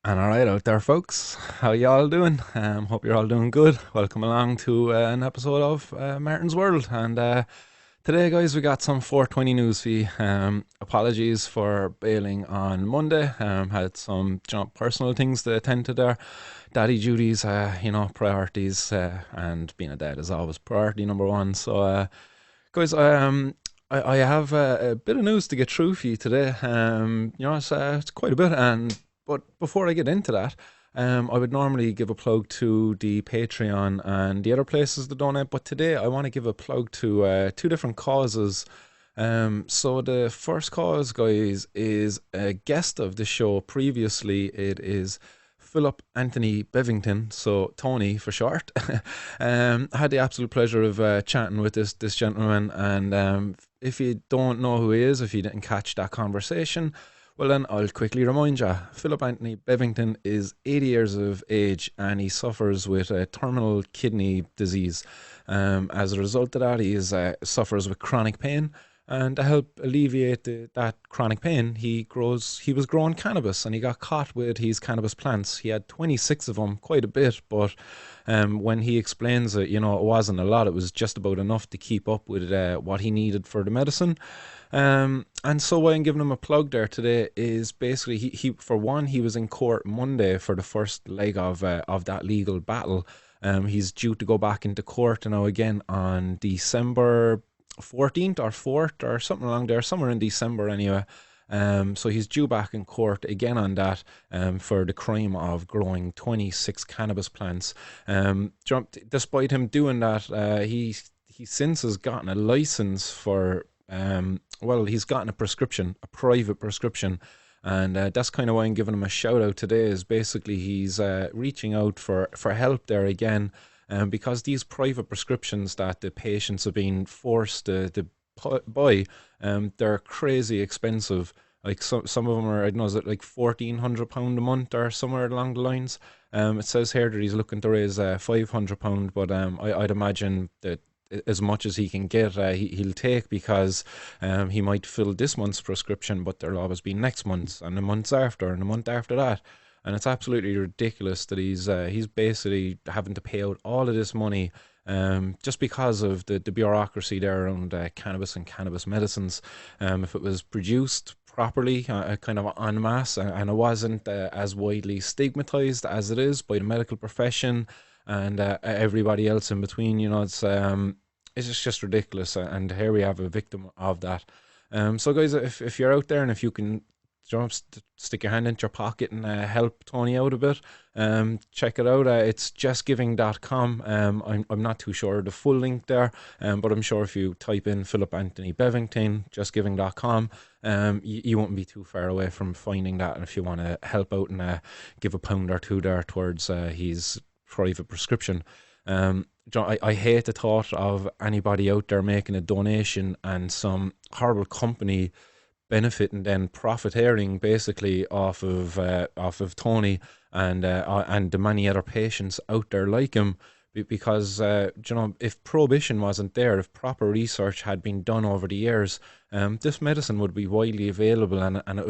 And all right out there, folks. How y'all doing? Hope you're all doing good. Welcome along to an episode of Martin's World. And today, guys, we got some 420 news for you. Apologies for bailing on Monday. Had some personal things to attend to there. Daddy duties, priorities, and being a dad is always priority number one. So, guys, I have a bit of news to get through for you today. It's quite a bit, but before I get into that, I would normally give a plug to the Patreon and the other places that donate, but today I want to give a plug to two different causes. So the first cause, guys, is a guest of the show previously. It is Philip Anthony Bevington, so Tony for short. I had the absolute pleasure of chatting with this gentleman, and if you don't know who he is, if you didn't catch that conversation, well, then I'll quickly remind you. Philip Anthony Bevington is 80 years of age and he suffers with a terminal kidney disease. As a result of that, suffers with chronic pain. And to help alleviate that chronic pain, he was growing cannabis and he got caught with his cannabis plants. He had 26 of them, quite a bit, but when he explains it, it wasn't a lot. It was just about enough to keep up with what he needed for the medicine. And so why I'm giving him a plug there today is basically he for one he was in court Monday for the first leg of that legal battle. He's due to go back into court now again on December 14th or 4th or something along there, somewhere in December anyway. So he's due back in court again on that for the crime of growing 26 cannabis plants. Despite him doing that, he since has gotten a license for he's gotten a prescription, a private prescription, and that's kind of why I'm giving him a shout out today. Is basically he's reaching out for help there again, because these private prescriptions that the patients are being forced to buy, they're crazy expensive. Like some of them are, I don't know, is it like £1,400 a month or somewhere along the lines? It says here that he's looking to raise £500, but I'd imagine that as much as he can get, he'll take, because he might fill this month's prescription, but there'll always be next month's and the months after and the month after that. And it's absolutely ridiculous that he's basically having to pay out all of this money just because of the bureaucracy there around cannabis and cannabis medicines. If it was produced properly, kind of en masse, and it wasn't as widely stigmatized as it is by the medical profession and everybody else in between, it's just ridiculous. And here we have a victim of that. So guys, if you're out there and if you can stick your hand into your pocket and help Tony out a bit, check it out. It's justgiving.com. I'm not too sure the full link there, but I'm sure if you type in Philip Anthony Bevington, justgiving.com, you won't be too far away from finding that. And if you want to help out and give a pound or two there towards his private prescription. I hate the thought of anybody out there making a donation and some horrible company benefiting, then profiteering basically off of Tony and the many other patients out there like him. Because if prohibition wasn't there, if proper research had been done over the years, this medicine would be widely available, and it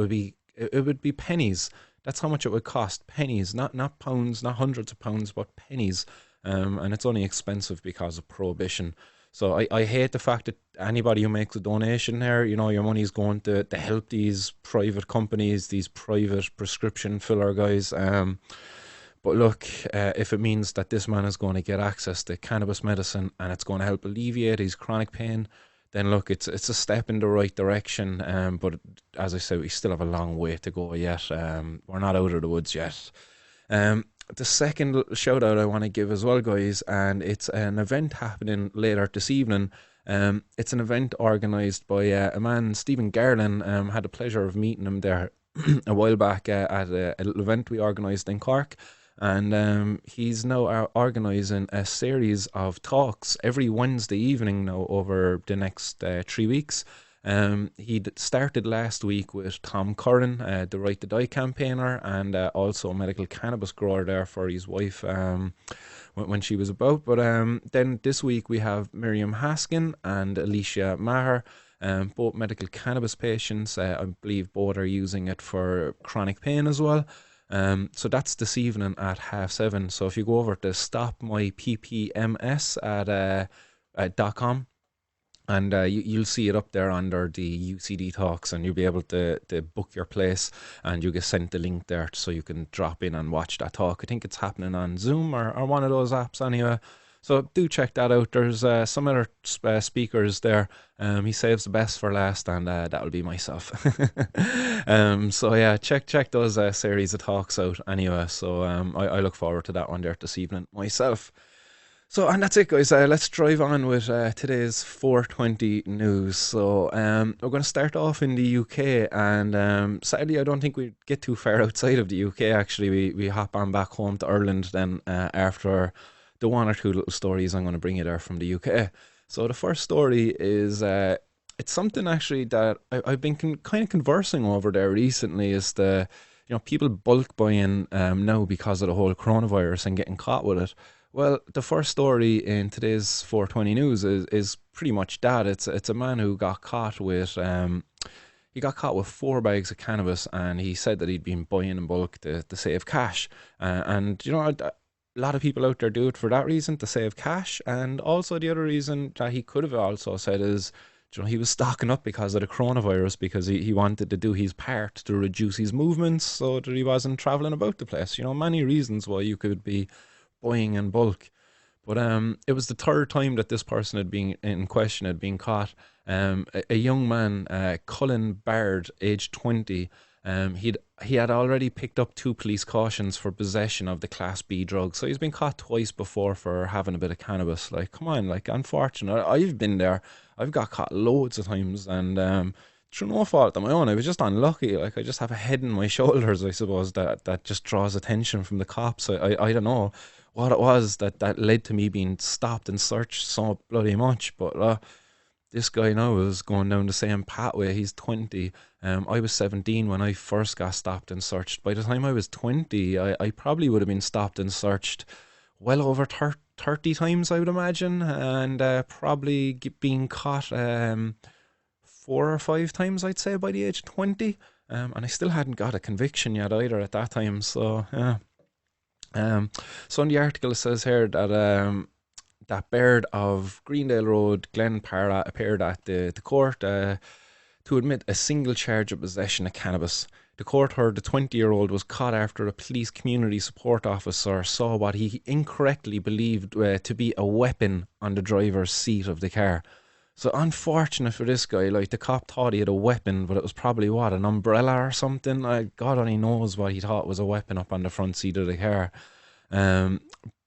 would be pennies. That's how much it would cost. Pennies, not pounds, not hundreds of pounds, but pennies. And it's only expensive because of prohibition. So I hate the fact that anybody who makes a donation here, your money's going to help these private companies, these private prescription filler guys. But look, if it means that this man is going to get access to cannabis medicine and it's going to help alleviate his chronic pain, then look, it's a step in the right direction. But as I said, we still have a long way to go yet. We're not out of the woods yet. The second shout out I want to give as well, guys, and it's an event happening later this evening. It's an event organised by a man, Stephen Garland. Had the pleasure of meeting him there a while back at a little event we organised in Cork. And he's now organising a series of talks every Wednesday evening now over the next 3 weeks. He started last week with Tom Curran, the Right to Die campaigner, and also a medical cannabis grower there for his wife when she was about. But then this week we have Miriam Haskin and Alicia Maher, both medical cannabis patients. I believe both are using it for chronic pain as well. So that's this evening at 7:30. So if you go over to stopmyppms at .com, and you'll see it up there under the UCD talks, and you'll be able to book your place, and you get sent the link there so you can drop in and watch that talk. I think it's happening on Zoom or one of those apps anyway. So do check that out. There's some other speakers there. He saves the best for last, and that'll be myself. So yeah, check those series of talks out anyway. So I look forward to that one there this evening myself. So, and that's it, guys. Let's drive on with today's 420 news. So, we're going to start off in the UK, and sadly, I don't think we get too far outside of the UK. Actually, we hop on back home to Ireland then after the one or two little stories I'm going to bring you there from the UK. So, the first story is it's something actually that I've been kind of conversing over there recently. Is the people bulk buying now because of the whole coronavirus and getting caught with it. Well, the first story in today's 420 news is pretty much that. It's a man who got caught with he got caught with 4 bags of cannabis, and he said that he'd been buying in bulk to save cash. And a lot of people out there do it for that reason, to save cash, and also the other reason that he could have also said is, he was stocking up because of the coronavirus, because he wanted to do his part to reduce his movements so that he wasn't traveling about the place. Many reasons why you could be buying in bulk. But it was the third time that this person had been in question had been caught. A young man, Cullen Baird, aged 20, he had already picked up 2 police cautions for possession of the Class B drug. So he's been caught twice before for having a bit of cannabis. Like, come on, like, unfortunate. I've been there. I've got caught loads of times, and through no fault of my own. I was just unlucky. Like, I just have a head in my shoulders, I suppose, that just draws attention from the cops. I don't know what it was that led to me being stopped and searched so bloody much. But this guy now is going down the same pathway. He's 20. I was 17 when I first got stopped and searched. By the time I was 20, I probably would have been stopped and searched well over 30 times, I would imagine, and probably being caught 4 or 5 times, I'd say, by the age of 20. And I still hadn't got a conviction yet either at that time. So, yeah. So in the article it says here that Baird of Greendale Road, Glenparra, appeared at the court to admit a single charge of possession of cannabis. The court heard the 20-year-old was caught after a police community support officer saw what he incorrectly believed to be a weapon on the driver's seat of the car. So unfortunate for this guy. Like, the cop thought he had a weapon, but it was probably an umbrella or something. God only knows what he thought was a weapon up on the front seat of the car.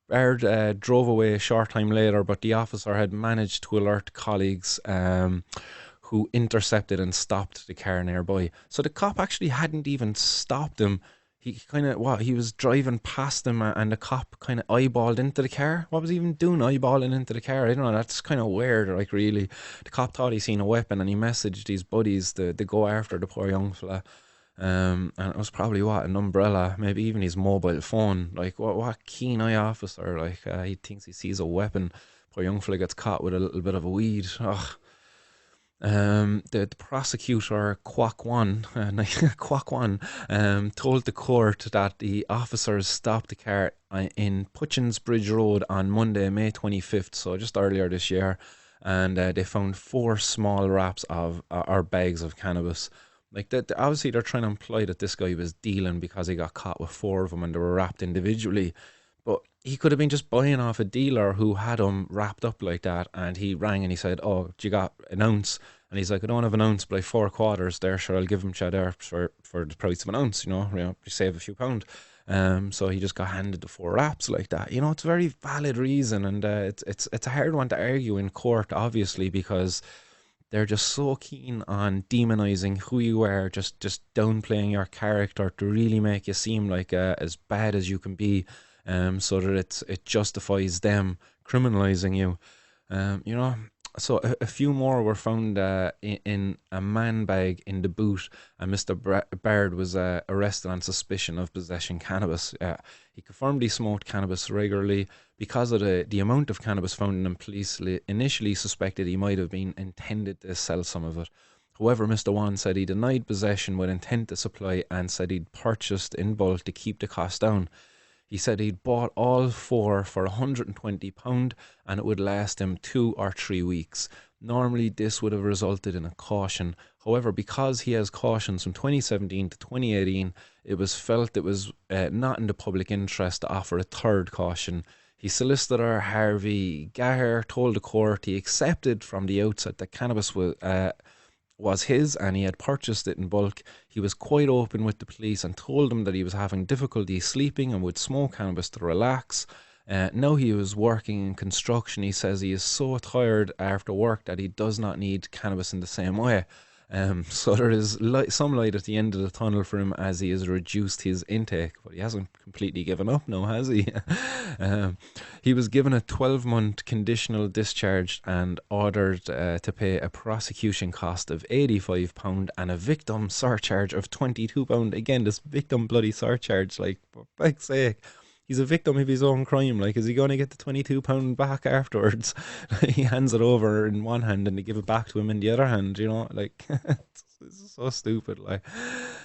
Baird drove away a short time later, but the officer had managed to alert colleagues who intercepted and stopped the car nearby. So the cop actually hadn't even stopped him. He he was driving past them, and the cop kind of eyeballed into the car. What was he even doing, eyeballing into the car? I don't know, that's kind of weird, like, really. The cop thought he seen a weapon, and he messaged his buddies to go after the poor young fella. And it was probably an umbrella, maybe even his mobile phone. Like, what keen eye officer, like, he thinks he sees a weapon. Poor young fella gets caught with a little bit of a weed. Ugh. The prosecutor, Kwok Wan, told the court that the officers stopped the car in Putchins Bridge Road on Monday, May 25th, so just earlier this year, and they found 4 small wraps of or bags of cannabis. Like, obviously they're trying to imply that this guy was dealing because he got caught with 4 of them and they were wrapped individually. But he could have been just buying off a dealer who had them wrapped up like that, and he rang and he said, "Oh, you got an ounce?" And he's like, "I don't have an ounce, but I have 4 quarters there, sure, I'll give him there for the price of an ounce, you save a few pound." So he just got handed the 4 wraps like that. It's a very valid reason, and it's a hard one to argue in court, obviously, because they're just so keen on demonizing who you are, just downplaying your character to really make you seem like as bad as you can be, so that it justifies them criminalizing you. So a few more were found in a man bag in the boot, and Mr. Baird was arrested on suspicion of possessing cannabis. He confirmed he smoked cannabis regularly. Because of the amount of cannabis found in him, police initially suspected he might have been intended to sell some of it. However, Mr. Wan said he denied possession with intent to supply and said he'd purchased in bulk to keep the cost down. He said he'd bought all four for £120 and it would last him 2 or 3 weeks. Normally, this would have resulted in a caution. However, because he has cautions from 2017 to 2018, it was felt it was not in the public interest to offer a third caution. His solicitor, Harvey Gaher, told the court he accepted from the outset that cannabis was his and he had purchased it in bulk. He was quite open with the police and told them that he was having difficulty sleeping and would smoke cannabis to relax. Now he was working in construction. He says he is so tired after work that he does not need cannabis in the same way. So there is some light at the end of the tunnel for him as he has reduced his intake, but he hasn't completely given up now, has he? He was given a 12-month conditional discharge and ordered to pay a prosecution cost of £85 and a victim surcharge of £22. Again, this victim bloody surcharge, like, for fuck's sake. He's a victim of his own crime. Like, is he going to get the £22 back afterwards? He hands it over in one hand and they give it back to him in the other hand, you know? Like, it's so stupid. Like,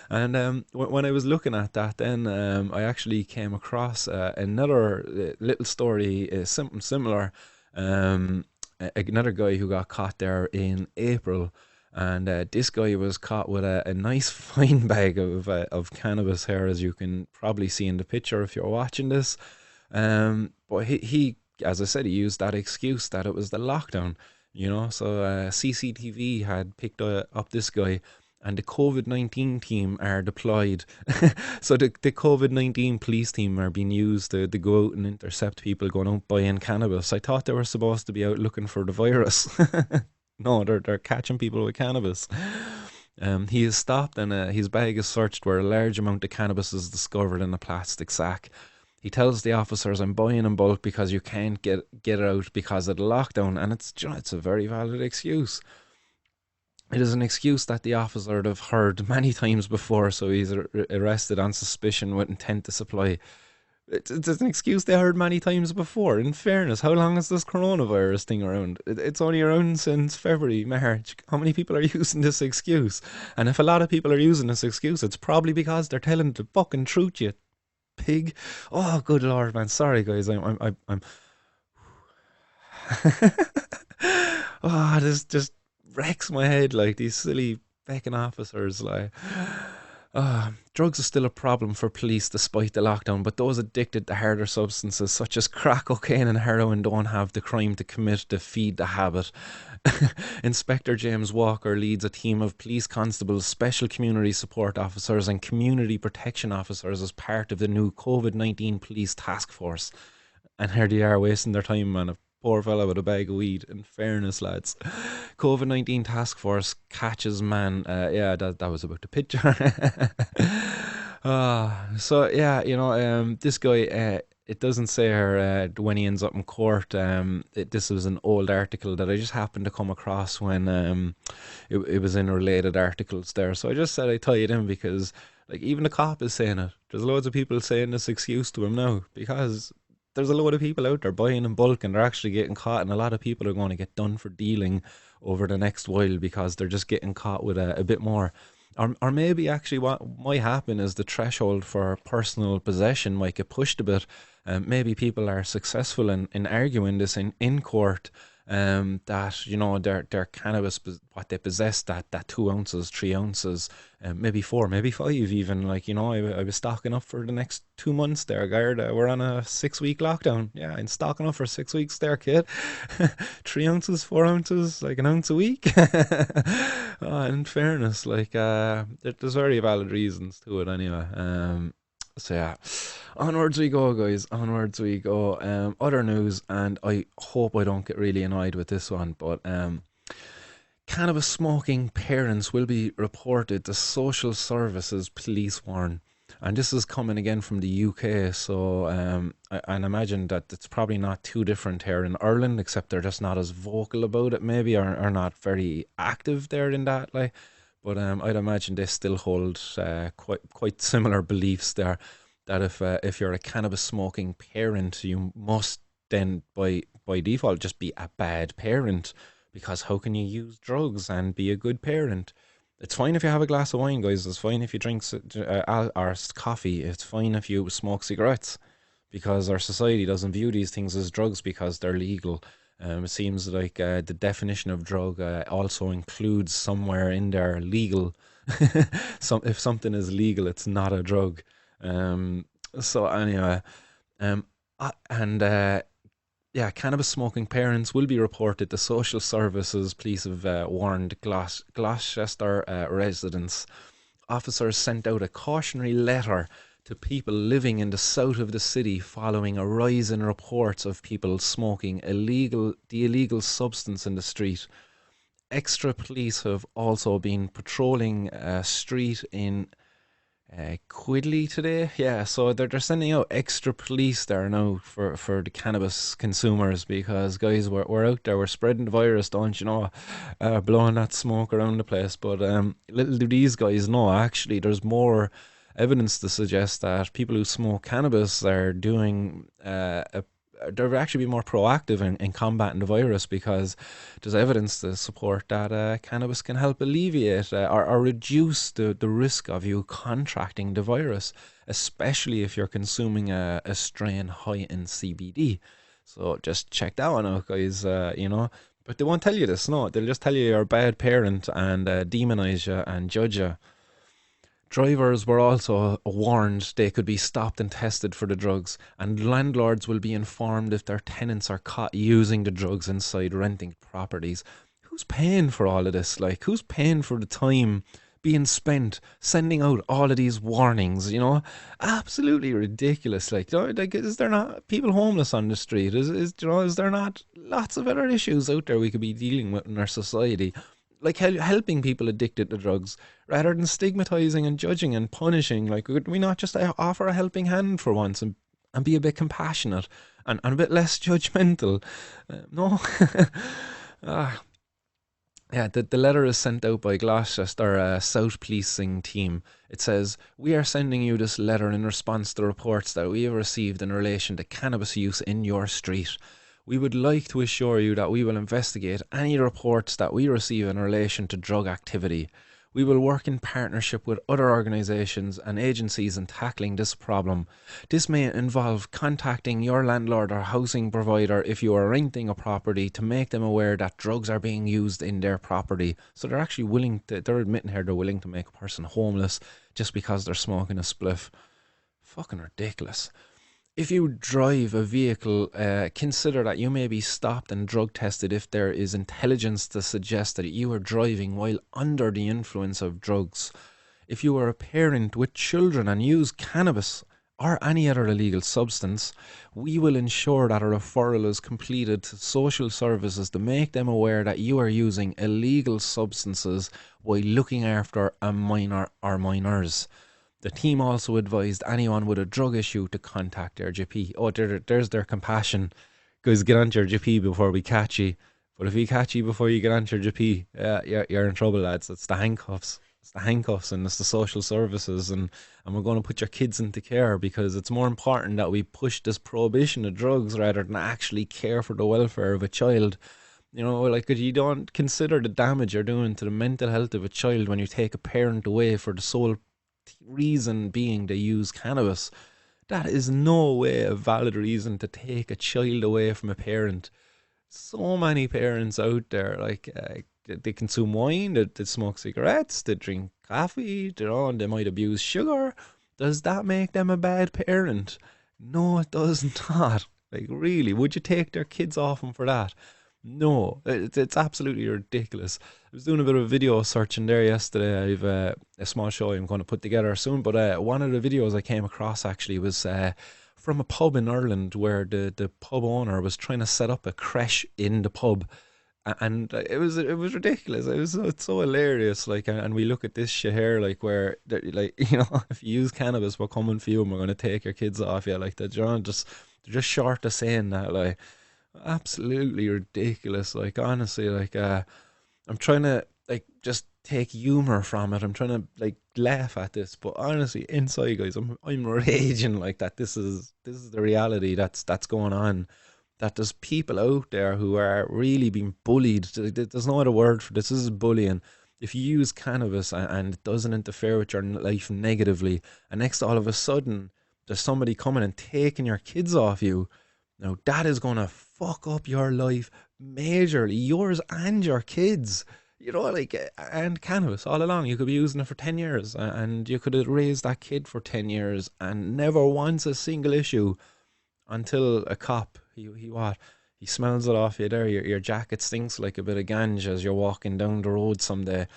and when I was looking at that, then I actually came across another little story, something similar. Another guy who got caught there in April. And this guy was caught with a nice fine bag of cannabis here, as you can probably see in the picture if you're watching this. But he, as I said, he used that excuse that it was the lockdown, you know. So CCTV had picked up this guy, and the COVID-19 team are deployed. So the COVID-19 police team are being used to go out and intercept people going out buying cannabis. I thought they were supposed to be out looking for the virus. No, they're catching people with cannabis. He is stopped and his bag is searched where a large amount of cannabis is discovered in a plastic sack. He tells the officers, "I'm buying in bulk because you can't get it out because of the lockdown," and it's a very valid excuse. It is an excuse that the officer would have heard many times before, so he's arrested on suspicion with intent to supply. It's an excuse they heard many times before. In fairness, how long is this coronavirus thing around? It's only around since February, March. How many people are using this excuse? And if a lot of people are using this excuse, it's probably because they're telling the fucking truth, you pig. Oh, good lord, man. Sorry, guys. I'm oh, this just wrecks my head. Like, these silly fucking officers, like. Drugs are still a problem for police despite the lockdown, but those addicted to harder substances such as crack cocaine and heroin don't have the crime to commit to feed the habit. Inspector James Walker leads a team of police constables, special community support officers and community protection officers as part of the new COVID-19 police task force. And here they are wasting their time, man. A poor fella with a bag of weed. In fairness, lads. COVID-19 task force catches man. Yeah, that was about the picture. So yeah, you know, this guy. It doesn't say here when he ends up in court. This was an old article that I just happened to come across when it was in related articles there. So I just said I'd tie it in because, like, even the cop is saying it. There's loads of people saying this excuse to him now because there's a load of people out there buying in bulk and they're actually getting caught, and a lot of people are going to get done for dealing over the next while because they're just getting caught with a bit more. Or maybe actually what might happen is the threshold for personal possession might get pushed a bit. Maybe people are successful in arguing this in court, that, you know, their cannabis, what they possess, that 2 ounces, 3 ounces, maybe 4, maybe 5 even. Like, you know, I was stocking up for the next 2 months there, Gard. We're on a 6-week lockdown. Yeah, I'm stocking up for 6 weeks there, kid. 3 ounces, 4 ounces, like an ounce a week. In fairness, like, there's very valid reasons to it anyway. So yeah, onwards we go, guys. Onwards we go. Other news, and I hope I don't get really annoyed with this one, but cannabis smoking parents will be reported to social services, police warn. And this is coming again from the UK, so I imagine that it's probably not too different here in Ireland, except they're just not as vocal about it, maybe, or not very active there in that, like. But I'd imagine they still hold quite similar beliefs there. That if you're a cannabis smoking parent, you must then by default just be a bad parent because how can you use drugs and be a good parent? It's fine if you have a glass of wine, guys. It's fine if you drink or coffee. It's fine if you smoke cigarettes, because our society doesn't view these things as drugs because they're legal. It seems like the definition of drug also includes somewhere in there legal. If something is legal, it's not a drug. Um, so anyway, um, and yeah, cannabis smoking parents will be reported to social services. Police have warned Gloucester residents. Officers sent out a cautionary letter to people living in the south of the city following a rise in reports of people smoking the illegal substance in the street. Extra police have also been patrolling a street in Quidley today. Yeah, so they're sending out extra police there now for the cannabis consumers, because guys, we're out there, we're spreading the virus, don't you know, blowing that smoke around the place. But little do these guys know, actually, there's more evidence to suggest that people who smoke cannabis are doing they're actually be more proactive in combating the virus, because there's evidence to support that cannabis can help alleviate or reduce the risk of you contracting the virus, especially if you're consuming a strain high in CBD. So just check that one out, guys. But they won't tell you this. No, they'll just tell you you're a bad parent and demonize you and judge you. Drivers were also warned they could be stopped and tested for the drugs, and landlords will be informed if their tenants are caught using the drugs inside renting properties. Who's paying for all of this? Like, who's paying for the time being spent sending out all of these warnings? Absolutely ridiculous. Like, is there not people homeless on the street? Is there not lots of other issues out there we could be dealing with in our society? Like helping people addicted to drugs, rather than stigmatizing and judging and punishing. Like, could we not just offer a helping hand for once, and be a bit compassionate and a bit less judgmental? No. Ah, yeah, the letter is sent out by Gloucester South Policing Team. It says, "We are sending you this letter in response to reports that we have received in relation to cannabis use in your street. We would like to assure you that we will investigate any reports that we receive in relation to drug activity. We will work in partnership with other organisations and agencies in tackling this problem. This may involve contacting your landlord or housing provider if you are renting a property, to make them aware that drugs are being used in their property." So they're actually they're admitting here they're willing to make a person homeless just because they're smoking a spliff. Fucking ridiculous. If you drive a vehicle, consider that you may be stopped and drug tested if there is intelligence to suggest that you are driving while under the influence of drugs. If you are a parent with children and use cannabis or any other illegal substance, we will ensure that a referral is completed to social services to make them aware that you are using illegal substances while looking after a minor or minors. The team also advised anyone with a drug issue to contact their GP. Oh, there's their compassion. Guys, get on your GP before we catch you. But if we catch you before you get on your GP, you're in trouble, lads. It's the handcuffs. It's the handcuffs, and it's the social services, and we're going to put your kids into care, because it's more important that we push this prohibition of drugs rather than actually care for the welfare of a child. Like, you don't consider the damage you're doing to the mental health of a child when you take a parent away for the sole reason being they use cannabis. That is no way a valid reason to take a child away from a parent. So many parents out there, like, they consume wine, they smoke cigarettes, they drink coffee, and they might abuse sugar. Does that make them a bad parent? No, it does not. Like, really, would you take their kids off them for that? No, it's absolutely ridiculous. I was doing a bit of video searching there yesterday. I've a small show I'm going to put together soon, but one of the videos I came across actually was from a pub in Ireland, where the pub owner was trying to set up a creche in the pub, and it was ridiculous. It's so hilarious. Like, and we look at this shit here, like, where like, if you use cannabis, we're coming for you and we're going to take your kids off you. Like, they're just short of saying that, like. Absolutely ridiculous. Like, honestly, like, I'm trying to, like, just take humor from it. I'm trying to, like, laugh at this, but honestly, inside, guys, I'm raging, like, that this is the reality that's going on. that there's people out there who are really being bullied. There's no other word for this. This is bullying. If you use cannabis and it doesn't interfere with your life negatively, and next all of a sudden there's somebody coming and taking your kids off you, now that is gonna fuck up your life majorly, yours and your kids. You know, like, and cannabis all along, you could be using it for 10 years, and you could have raised that kid for 10 years and never once a single issue until a cop, he what? He smells it off you there. Your jacket stinks like a bit of ganja as you're walking down the road someday,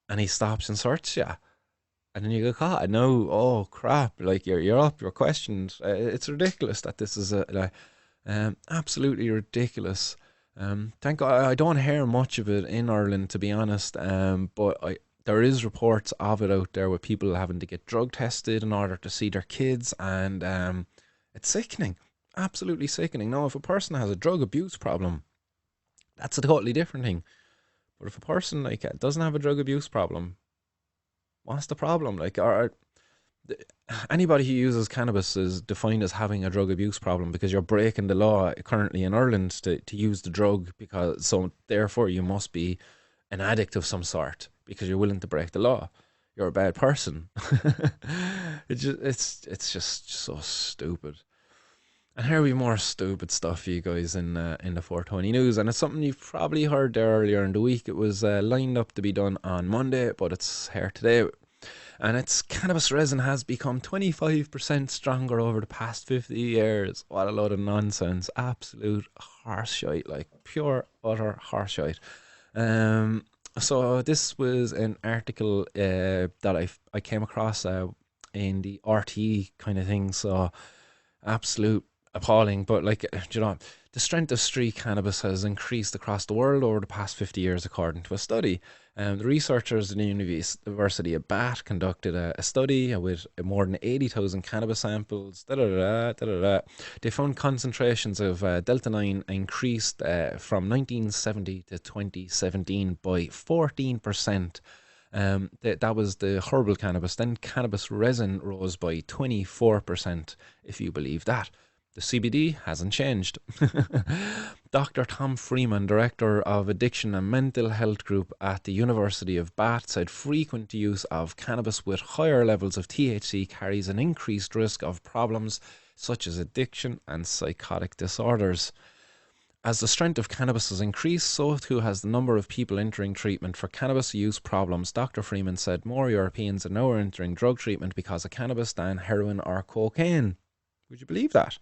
and he stops and searches you, and then you get caught. And now, oh crap! Like you're up, you're questioned. It's ridiculous that this is absolutely ridiculous. Thank God I don't hear much of it in Ireland, to be honest. But there is reports of it out there with people having to get drug tested in order to see their kids, and it's sickening, absolutely sickening. Now, if a person has a drug abuse problem, that's a totally different thing. But if a person like doesn't have a drug abuse problem, what's the problem? Like, anybody who uses cannabis is defined as having a drug abuse problem because you're breaking the law currently in Ireland to use the drug, because so therefore you must be an addict of some sort because you're willing to break the law. You're a bad person. It's just so stupid. And here we more stupid stuff for you guys in the 420 news, and it's something you've probably heard there earlier in the week. It was lined up to be done on Monday, but it's here today. And it's cannabis resin has become 25% stronger over the past 50 years. What a load of nonsense. Absolute horseshite, like pure, utter horseshite. So this was an article that I came across in the RTE kind of thing. So absolute appalling. But like, you know, the strength of street cannabis has increased across the world over the past 50 years, according to a study. The researchers in the University of Bath conducted a study with more than 80,000 cannabis samples. They found concentrations of Delta 9 increased from 1970 to 2017 by 14%. That was the herbal cannabis. Then cannabis resin rose by 24%, if you believe that. The CBD hasn't changed. Dr. Tom Freeman, Director of Addiction and Mental Health Group at the University of Bath, said frequent use of cannabis with higher levels of THC carries an increased risk of problems such as addiction and psychotic disorders. As the strength of cannabis has increased, so too has the number of people entering treatment for cannabis use problems. Dr. Freeman said more Europeans are now entering drug treatment because of cannabis than heroin or cocaine. Would you believe that?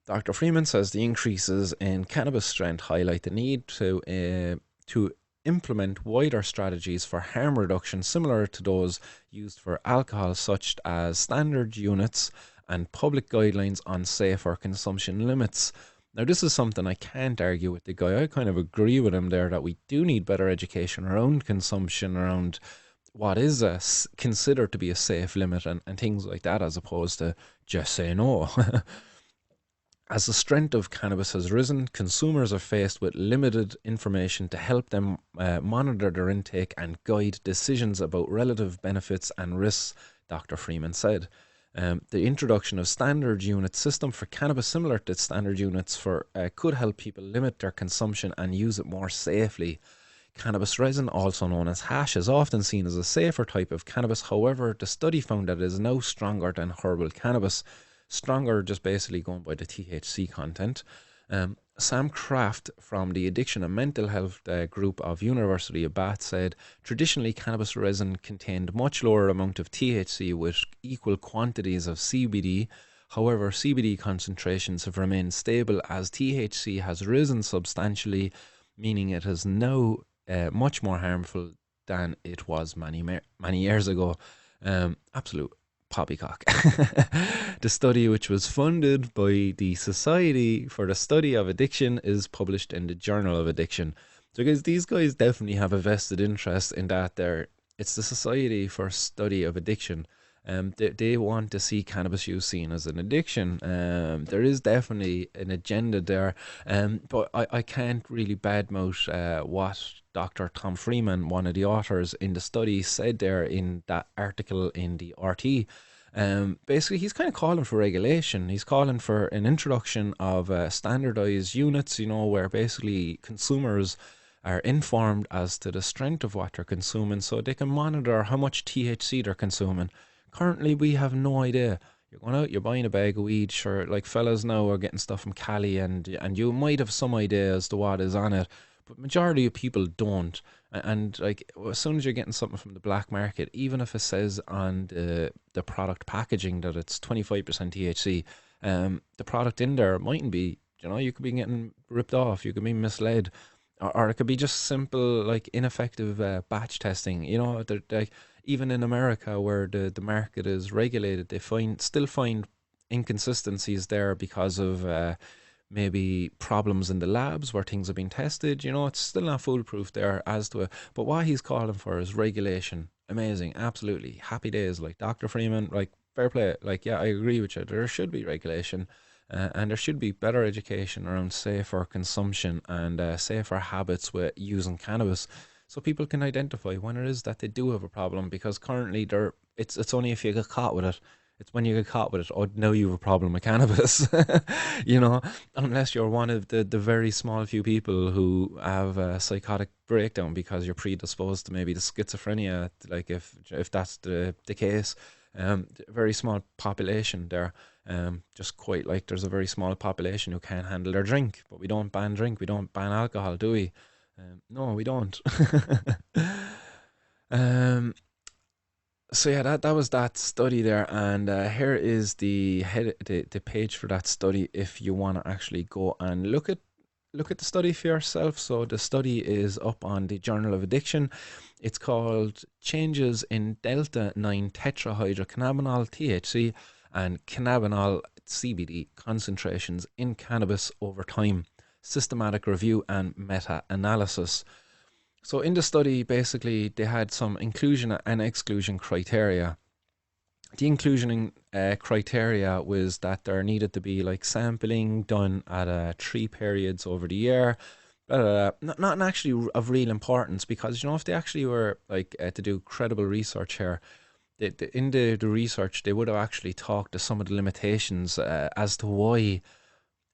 Dr. Freeman says the increases in cannabis strength highlight the need to implement wider strategies for harm reduction similar to those used for alcohol, such as standard units and public guidelines on safer consumption limits. Now, this is something I can't argue with the guy. I kind of agree with him there that we do need better education around consumption, around what is considered to be a safe limit, and things like that, as opposed to just say no. As the strength of cannabis has risen, consumers are faced with limited information to help them monitor their intake and guide decisions about relative benefits and risks, Dr. Freeman said. The introduction of standard unit system for cannabis, similar to standard units for could help people limit their consumption and use it more safely. Cannabis resin, also known as hash, is often seen as a safer type of cannabis. However, the study found that it is now stronger than herbal cannabis. Stronger, just basically going by the THC content. Sam Kraft from the Addiction and Mental Health Group of University of Bath said traditionally cannabis resin contained much lower amount of THC with equal quantities of CBD. However, CBD concentrations have remained stable as THC has risen substantially, meaning it is now much more harmful than it was many years ago. Absolute poppycock. The study, which was funded by the Society for the Study of Addiction, is published in the Journal of Addiction. So guys, these guys definitely have a vested interest in that. It's the Society for Study of Addiction. They want to see cannabis use seen as an addiction. There is definitely an agenda there, but I can't really badmouth what Dr. Tom Freeman, one of the authors in the study, said there in that article in the RT. Basically, he's kind of calling for regulation. He's calling for an introduction of standardized units, where basically consumers are informed as to the strength of what they're consuming so they can monitor how much THC they're consuming. Currently, we have no idea. You're going out, you're buying a bag of weed, sure, like fellas now are getting stuff from Cali, and you might have some idea as to what is on it, but majority of people don't. And like as soon as you're getting something from the black market, even if it says on the product packaging that it's 25% THC, the product in there mightn't be. You could be getting ripped off. You could be misled, or it could be just simple like ineffective batch testing. Like even in America where the market is regulated, they still find inconsistencies there because of maybe problems in the labs where things are being tested. It's still not foolproof there as to it. But what he's calling for is regulation. Amazing, absolutely. Happy days, like Dr. Freeman, like fair play. Like, yeah, I agree with you. There should be regulation. And there should be better education around safer consumption and safer habits with using cannabis, so people can identify when it is that they do have a problem. Because currently, it's only if you get caught with it. It's when you get caught with it, oh, now you have a problem with cannabis. you know, Unless you're one of the very small few people who have a psychotic breakdown because you're predisposed to maybe the schizophrenia, like if that's the case. Very small population there. Just quite like there's a very small population who can't handle their drink, but we don't ban drink, we don't ban alcohol, do we? No, we don't. um, so yeah, that was that study there, and here is the page for that study if you want to actually go and look at the study for yourself. So the study is up on the Journal of Addiction. It's called Changes in Delta 9 Tetrahydrocannabinol THC and Cannabinol CBD Concentrations in Cannabis Over Time, Systematic Review and Meta-Analysis. So in the study, basically, they had some inclusion and exclusion criteria. The inclusion criteria was that there needed to be like sampling done at 3 periods over the year. Not actually of real importance, because if they actually were like to do credible research here, in the research they would have actually talked to some of the limitations as to why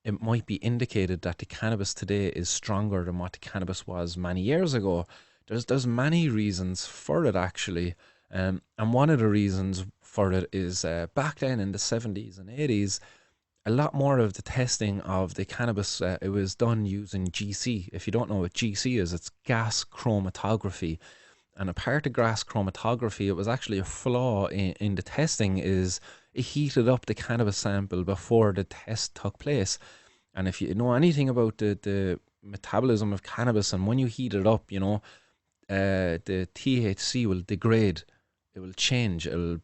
it might be indicated that the cannabis today is stronger than what the cannabis was many years ago. There's many reasons for it actually, and one of the reasons for it is back then in the 70s and 80s, a lot more of the testing of the cannabis it was done using GC. If you don't know what GC is, it's gas chromatography. And a part of gas chromatography, it was actually a flaw in the testing, is it heated up the cannabis sample before the test took place. And if you know anything about the metabolism of cannabis, and when you heat it up, the THC will degrade. It will change. It will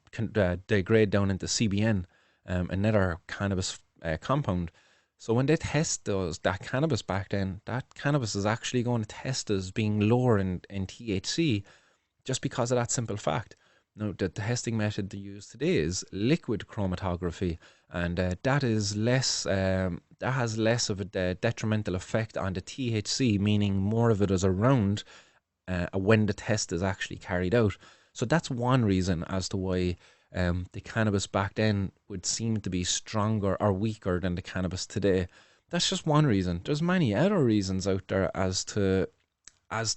degrade down into CBN, another cannabis compound. So when they test that cannabis back then, that cannabis is actually going to test as being lower in THC, just because of that simple fact. Now, the testing method they use today is liquid chromatography, and that is less. That has less of a detrimental effect on the THC, meaning more of it is around when the test is actually carried out. So that's one reason as to why the cannabis back then would seem to be stronger or weaker than the cannabis today. That's just one reason. There's many other reasons out there as to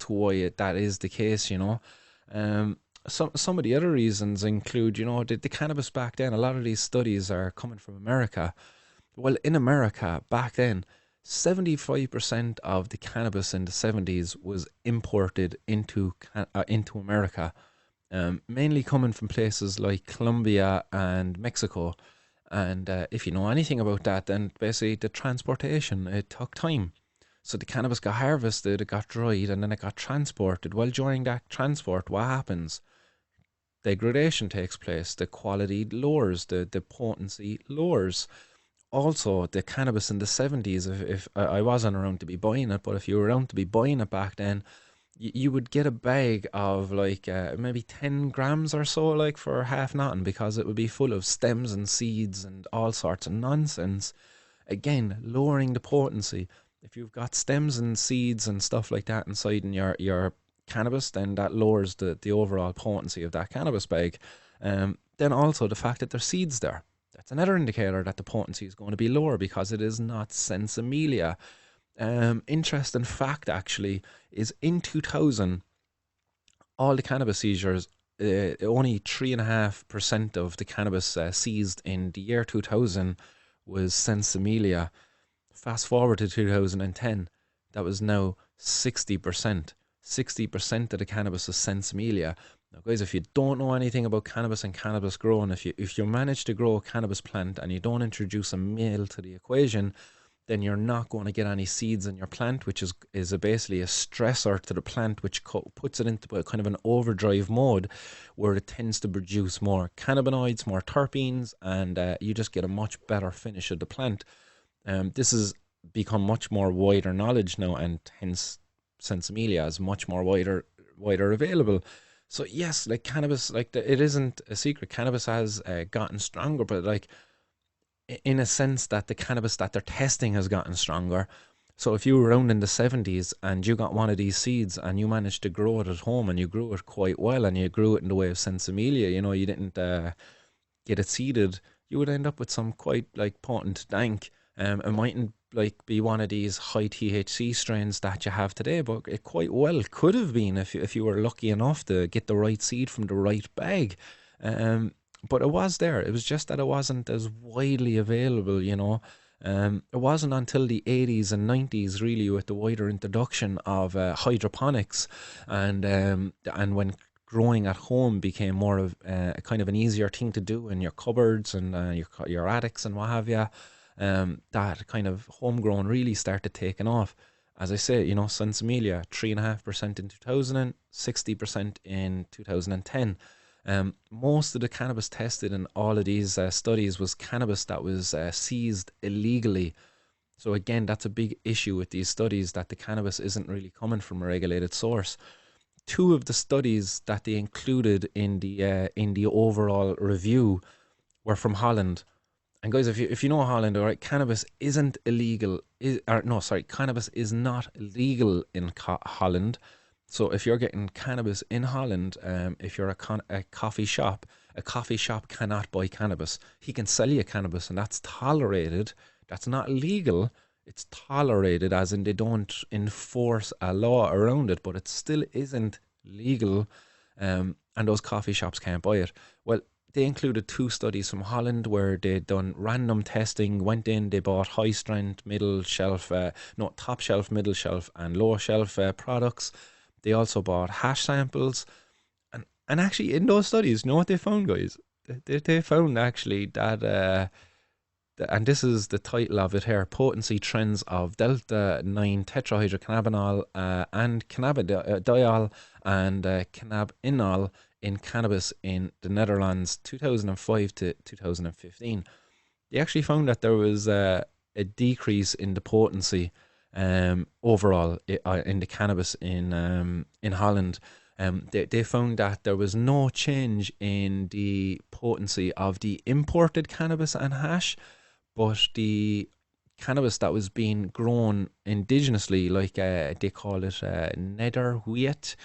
why that is the case. Some of the other reasons include, the cannabis back then. A lot of these studies are coming from America. Well, in America back then, 75% of the cannabis in the 70s was imported into America, mainly coming from places like Colombia and Mexico. And if you know anything about that, then basically the transportation, it took time. So the cannabis got harvested, it got dried, and then it got transported. Well, during that transport, what happens? Degradation takes place, the quality lowers, the potency lowers. Also, the cannabis in the 70s, if I wasn't around to be buying it, but if you were around to be buying it back then, you would get a bag of like maybe 10 grams or so, like for half nothing, because it would be full of stems and seeds and all sorts of nonsense. Again, lowering the potency. If you've got stems and seeds and stuff like that inside in your cannabis, then that lowers the overall potency of that cannabis bag. Then also the fact that there's seeds there. That's another indicator that the potency is going to be lower because it is not sensimilia. Interesting fact actually is in 2000, all the cannabis seizures, only 3.5% of the cannabis seized in the year 2000 was sensimilia. Fast forward to 2010, that was now 60%. 60% of the cannabis is sensimilia. Now, guys, if you don't know anything about cannabis and cannabis growing, if you manage to grow a cannabis plant and you don't introduce a male to the equation, then you're not going to get any seeds in your plant, which basically a stressor to the plant, which puts it into a kind of an overdrive mode where it tends to produce more cannabinoids, more terpenes, and you just get a much better finish of the plant. This has become much more wider knowledge now, and hence sensimilia is much more wider available. So yes, like cannabis, like it isn't a secret. Cannabis has gotten stronger, but like in a sense that the cannabis that they're testing has gotten stronger. So if you were around in the 70s and you got one of these seeds and you managed to grow it at home and you grew it quite well and you grew it in the way of sensimilia, you didn't get it seeded, you would end up with some quite like potent dank. It mightn't like be one of these high THC strains that you have today, but it quite well could have been if you were lucky enough to get the right seed from the right bag. Um, but it was there. It was just that it wasn't as widely available. It wasn't until the 80s and 90s, really, with the wider introduction of hydroponics, and when growing at home became more of a kind of an easier thing to do in your cupboards and your attics and what have you. That kind of homegrown really started taking off. As I say, Sensimilia, 3.5% in 2000, 60% in 2010. Most of the cannabis tested in all of these studies was cannabis that was seized illegally. So again, that's a big issue with these studies, that the cannabis isn't really coming from a regulated source. Two of the studies that they included in the overall review were from Holland. And guys, if you know Holland, all right, cannabis isn't illegal. Or no, sorry, cannabis is not legal in Holland. So if you're getting cannabis in Holland, if you're a coffee shop cannot buy cannabis. He can sell you cannabis, and that's tolerated. That's not legal. It's tolerated, as in they don't enforce a law around it, but it still isn't legal. And those coffee shops can't buy it. Well, they included two studies from Holland where they'd done random testing, went in, they bought high strength, middle shelf, no, top shelf, middle shelf, and lower shelf products. They also bought hash samples. And actually, in those studies, you know what they found, guys? They found actually that, and this is the title of it here, potency trends of delta 9 tetrahydrocannabinol and cannabidiol and cannabinol in cannabis in the Netherlands 2005 to 2015. They actually found that there was a decrease in the potency overall in the cannabis in Holland. They found that there was no change in the potency of the imported cannabis and hash, but the cannabis that was being grown indigenously, like they call it Nederwheat,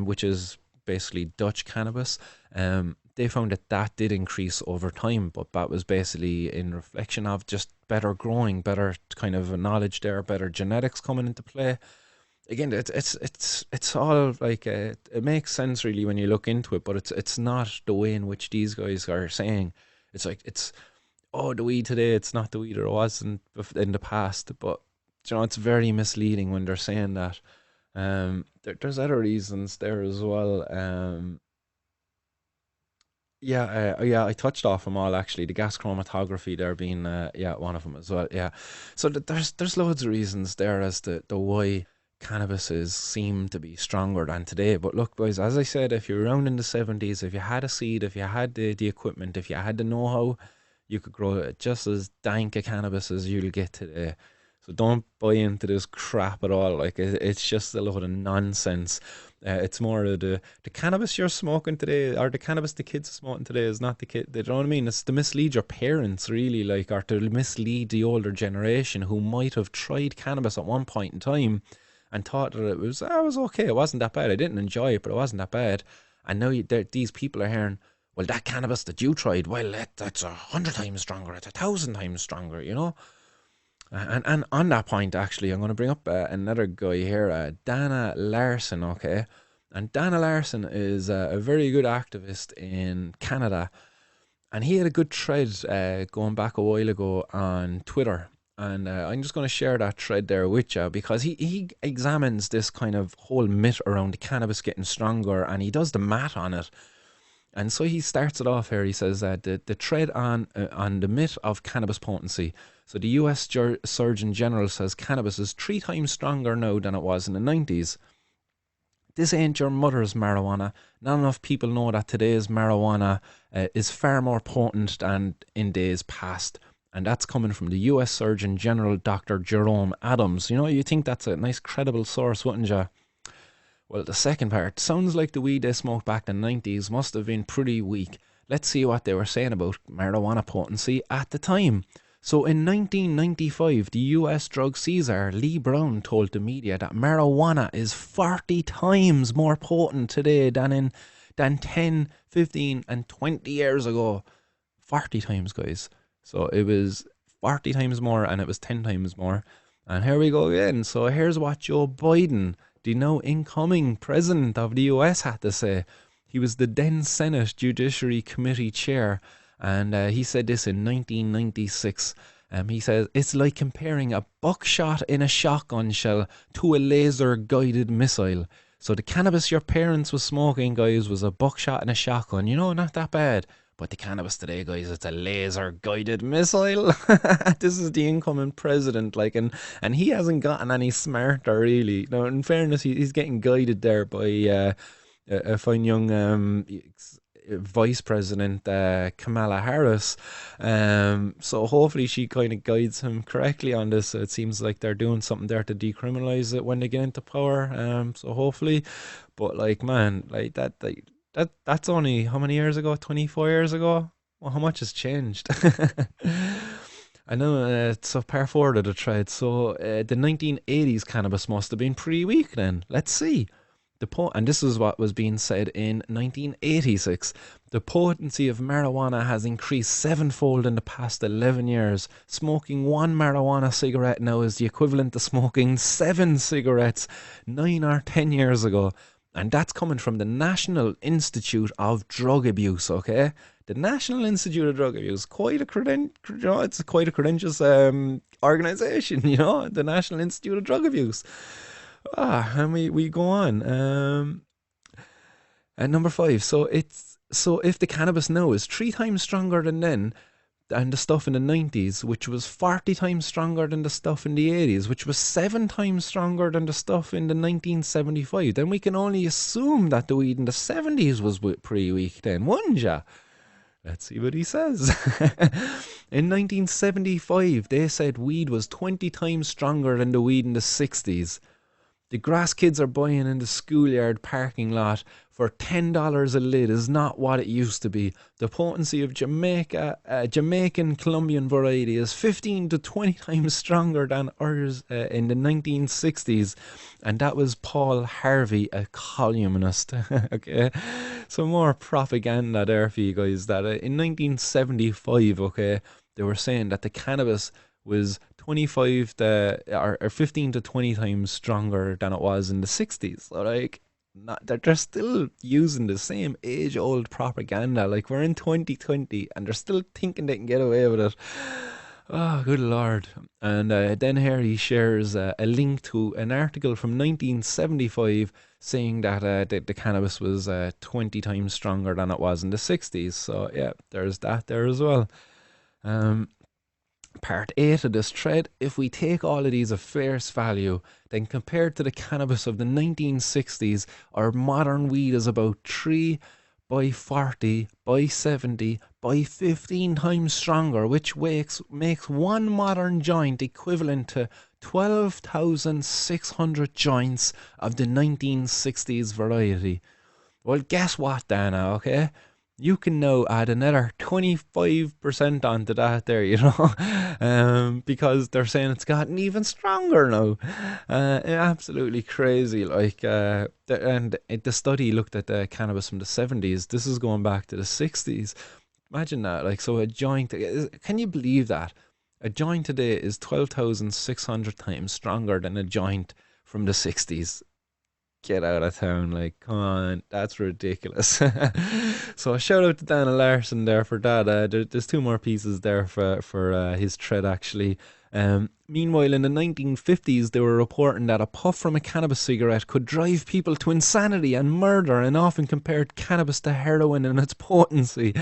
which is basically Dutch cannabis. They found that that did increase over time, but that was basically in reflection of just better growing, better kind of knowledge there, better genetics coming into play. Again, it's all like it makes sense really when you look into it, but it's not the way in which these guys are saying. It's like the weed today, it's not the weed it was in the past, but it's very misleading when they're saying that. There's other reasons there as well. Yeah, I touched off them all actually. The gas chromatography there being one of them as well. Yeah, so there's loads of reasons there as to the why cannabises seem to be stronger than today. But look, boys, as I said, if you're around in the 70s, if you had a seed, if you had the equipment, if you had the know-how, you could grow just as dank a cannabis as you'll get today. So don't buy into this crap at all. Like it's just a load of nonsense. It's more of the cannabis you're smoking today, or the cannabis the kids are smoking today is not the kid. You know what I mean? It's to mislead your parents, really, like, or to mislead the older generation who might have tried cannabis at one point in time and thought that it was okay. It wasn't that bad. I didn't enjoy it, but it wasn't that bad. And now these people are hearing, well, that cannabis that you tried, well, that's 100 times stronger. It's 1,000 times stronger. You know. And on that point, actually, I'm going to bring up another guy here, Dana Larsan, okay? And Dana Larsan is a very good activist in Canada. And he had a good thread going back a while ago on Twitter. And I'm just going to share that thread there with you because he examines this kind of whole myth around the cannabis getting stronger and he does the math on it. And so he starts it off here. He says that the thread on the myth of cannabis potency. So the US Surgeon General says cannabis is 3 times stronger now than it was in the 90s. This ain't your mother's marijuana. Not enough people know that today's marijuana is far more potent than in days past. And that's coming from the US Surgeon General, Dr. Jerome Adams. You know, you think that's a nice credible source, wouldn't you? Well, the second part sounds like the weed they smoked back in the 90s must have been pretty weak. Let's see what they were saying about marijuana potency at the time. So in 1995, the US drug Caesar Lee Brown told the media that marijuana is 40 times more potent today than 10, 15 and 20 years ago. 40 times, guys. So it was 40 times more and it was 10 times more. And here we go again. So here's what Joe Biden, the now incoming president of the US, had to say. He was the then Senate Judiciary Committee chair, and he said this in 1996. He says, it's like comparing a buckshot in a shotgun shell to a laser-guided missile. So the cannabis your parents was smoking, guys, was a buckshot in a shotgun. You know, not that bad. But the cannabis today, guys, it's a laser-guided missile. This is the incoming president, like, and he hasn't gotten any smarter, really. Now, in fairness, he's getting guided there by a fine young Vice President Kamala Harris. So hopefully she kind of guides him correctly on this. It seems like they're doing something there to decriminalize it when they get into power. So hopefully, but like, man, like that's only how many years ago? 24 years ago? Well, how much has changed? I know, so part forward of the thread. So the 1980s cannabis must have been pretty weak then. Let's see. And this is what was being said in 1986. The potency of marijuana has increased sevenfold in the past 11 years. Smoking one marijuana cigarette now is the equivalent to smoking 7 cigarettes 9 or 10 years ago. And that's coming from the National Institute of Drug Abuse, okay? The National Institute of Drug Abuse, it's quite a credentious organisation, you know, the National Institute of Drug Abuse. And we go on. And number 5, so if the cannabis now is 3 times stronger than then, and the stuff in the 90s, which was 40 times stronger than the stuff in the 80s, which was 7 times stronger than the stuff in the 1975, then we can only assume that the weed in the 70s was pretty weak then, wouldn't ya? Let's see what he says. In 1975, they said weed was 20 times stronger than the weed in the 60s. The grass kids are buying in the schoolyard parking lot for $10 a lid is not what it used to be. The potency of Jamaican Colombian variety is 15 to 20 times stronger than ours in the 1960s. And that was Paul Harvey, a columnist. Okay, so more propaganda there for you guys. That in 1975, okay, they were saying that the cannabis was 25 or 15 to 20 times stronger than it was in the 60s. So like, they're still using the same age-old propaganda. Like, we're in 2020 and they're still thinking they can get away with it. Oh, good lord. And then here he shares a link to an article from 1975 saying that the cannabis was 20 times stronger than it was in the 60s. So yeah, there's that there as well. Part 8 of this thread, if we take all of these at face value, then compared to the cannabis of the 1960s, our modern weed is about 3 by 40 by 70 by 15 times stronger, which makes one modern joint equivalent to 12,600 joints of the 1960s variety. Well, guess what, Dana, okay? You can now add another 25% onto that there, because they're saying it's gotten even stronger now. Absolutely crazy. The study looked at the cannabis from the 70s. This is going back to the 60s. Imagine that. Like, so a joint, can you believe that? A joint today is 12,600 times stronger than a joint from the 60s. Get out of town, like, come on, that's ridiculous. So a shout out to Dana Larsan there for that. There's two more pieces there for his thread, actually. Meanwhile, in the 1950s, they were reporting that a puff from a cannabis cigarette could drive people to insanity and murder, and often compared cannabis to heroin in its potency.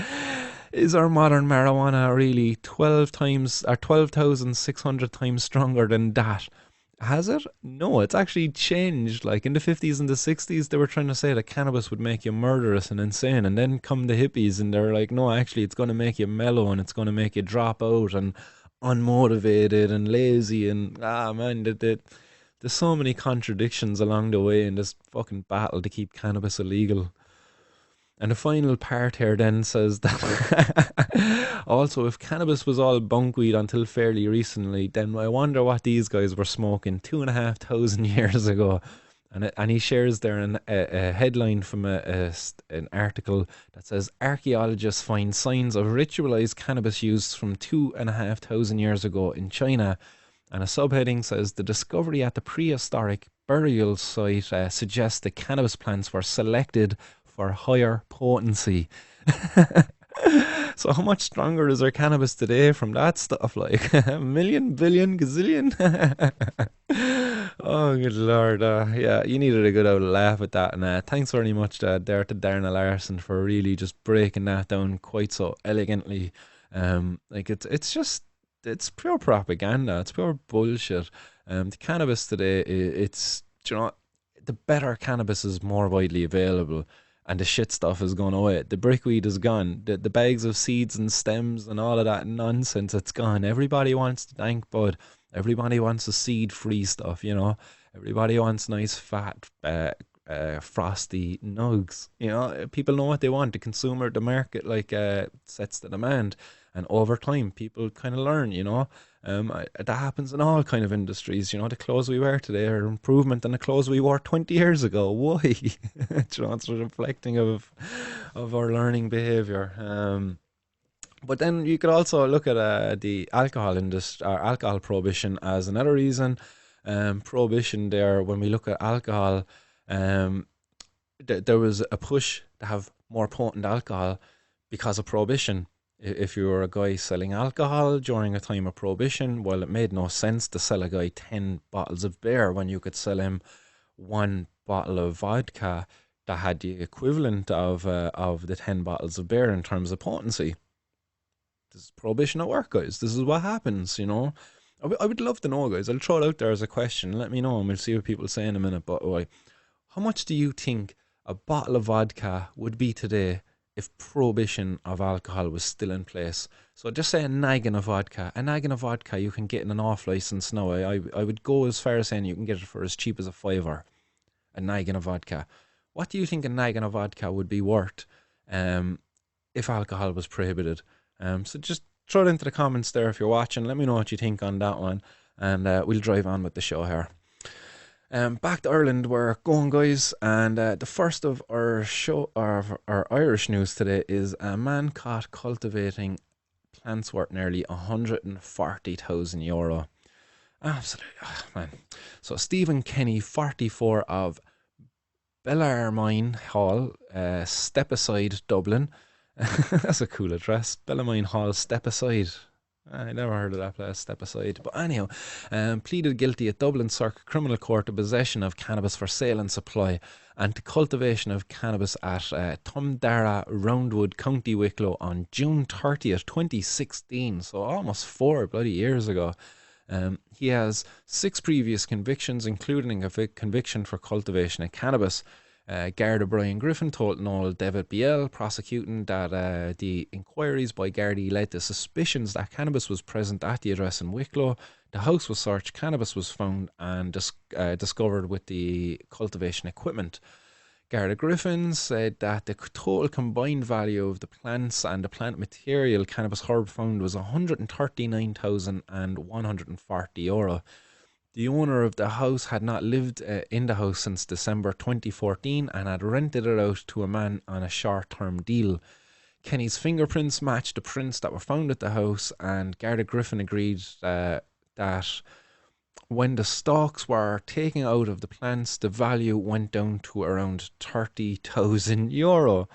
Is our modern marijuana really 12 times or 12,600 times stronger than that? Has it? No, it's actually changed. Like in the 50s and the 60s, they were trying to say that cannabis would make you murderous and insane. And then come the hippies and they're like, no, actually, it's going to make you mellow and it's going to make you drop out and unmotivated and lazy. And man, there's so many contradictions along the way in this fucking battle to keep cannabis illegal. And the final part here then says that also, if cannabis was all bunkweed until fairly recently, then I wonder what these guys were smoking 2,500 years ago. And he shares there a headline from an article that says archaeologists find signs of ritualized cannabis use from 2,500 years ago in China. And a subheading says the discovery at the prehistoric burial site suggests that cannabis plants were selected for higher potency. So how much stronger is our cannabis today from that stuff? Like a million, billion, gazillion? Oh, good lord. Yeah, you needed a good old laugh at that. And thanks very much there to Dana Larsan for really just breaking that down quite so elegantly. Like it's pure propaganda. It's pure bullshit. The cannabis today, it's, the better cannabis is more widely available. And the shit stuff is gone away. The brickweed is gone. The bags of seeds and stems and all of that nonsense, it's gone. Everybody wants the dank bud. Everybody wants the seed-free stuff, Everybody wants nice, fat, frosty nugs. People know what they want. The consumer, the market, sets the demand. And over time, people kind of learn, that happens in all kind of industries. The clothes we wear today are improvement than the clothes we wore 20 years ago. Why? It's reflecting of our learning behaviour. But then you could also look at the alcohol industry or alcohol prohibition as another reason. Prohibition there, when we look at alcohol, there was a push to have more potent alcohol because of prohibition. If you were a guy selling alcohol during a time of prohibition, well, it made no sense to sell a guy 10 bottles of beer when you could sell him one bottle of vodka that had the equivalent of the 10 bottles of beer in terms of potency. This is prohibition at work, guys. This is what happens, I would love to know, guys. I'll throw it out there as a question. Let me know and we'll see what people say in a minute. But how much do you think a bottle of vodka would be today if prohibition of alcohol was still in place? So just say a naggin of vodka. A naggin of vodka you can get in an off license now. I would go as far as saying you can get it for as cheap as a fiver. A naggin of vodka. What do you think a naggin of vodka would be worth if alcohol was prohibited? So just throw it into the comments there if you're watching. Let me know what you think on that one. And we'll drive on with the show here. Back to Ireland we're going, guys, and the first of our Irish news today is a man caught cultivating plants worth nearly €140,000. Absolutely, man. So Stephen Kenny, 44, of Bellarmine Hall, Stepaside, Dublin. That's a cool address. Bellarmine Hall, Stepaside. I never heard of that place, Stepaside. But anyhow, pleaded guilty at Dublin Circuit Criminal Court to possession of cannabis for sale and supply and to cultivation of cannabis at Tumdara, Roundwood, County Wicklow on June 30th, 2016. So almost 4 bloody years ago. He has 6 previous convictions, including a conviction for cultivation of cannabis. Garda Brian Griffin told Noel David BL, prosecuting that the inquiries by Gardaí led to suspicions that cannabis was present at the address in Wicklow. The house was searched, cannabis was found and discovered with the cultivation equipment. Garda Griffin said that the total combined value of the plants and the plant material cannabis herb found was €139,140. The owner of the house had not lived in the house since December 2014 and had rented it out to a man on a short-term deal. Kenny's fingerprints matched the prints that were found at the house, and Garda Griffin agreed that when the stalks were taken out of the plants, the value went down to around €30,000.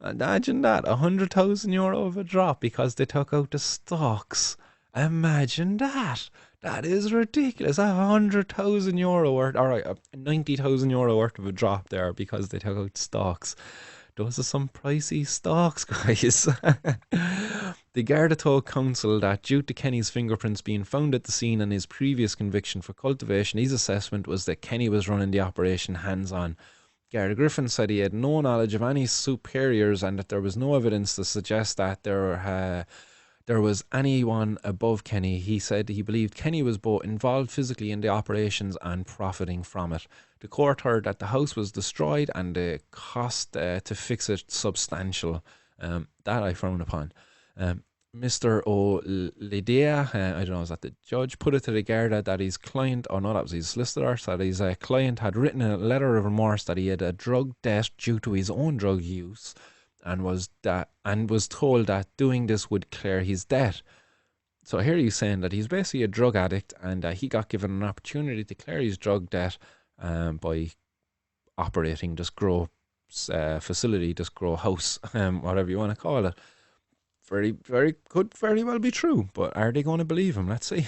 Imagine that, €100,000 of a drop because they took out the stalks. Imagine that. That is ridiculous. €100,000 worth, all right, €90,000 worth of a drop there because they took out stalks. Those are some pricey stocks, guys. The Garda told council that due to Kenny's fingerprints being found at the scene and his previous conviction for cultivation, his assessment was that Kenny was running the operation hands-on. Garda Griffin said he had no knowledge of any superiors and that there was no evidence to suggest that there was anyone above Kenny. He said he believed Kenny was both involved physically in the operations and profiting from it. The court heard that the house was destroyed and the cost to fix it substantial. That I frown upon. Mr. O'Lidea, I don't know, is that the judge, put it to the Garda that his client, oh no, that was his solicitor, that his client had written a letter of remorse that he had a drug debt due to his own drug use, and was told that doing this would clear his debt. So here he's saying that he's basically a drug addict and he got given an opportunity to clear his drug debt by operating this grow facility, this grow house, whatever you want to call it. Could very well be true, but are they going to believe him? Let's see.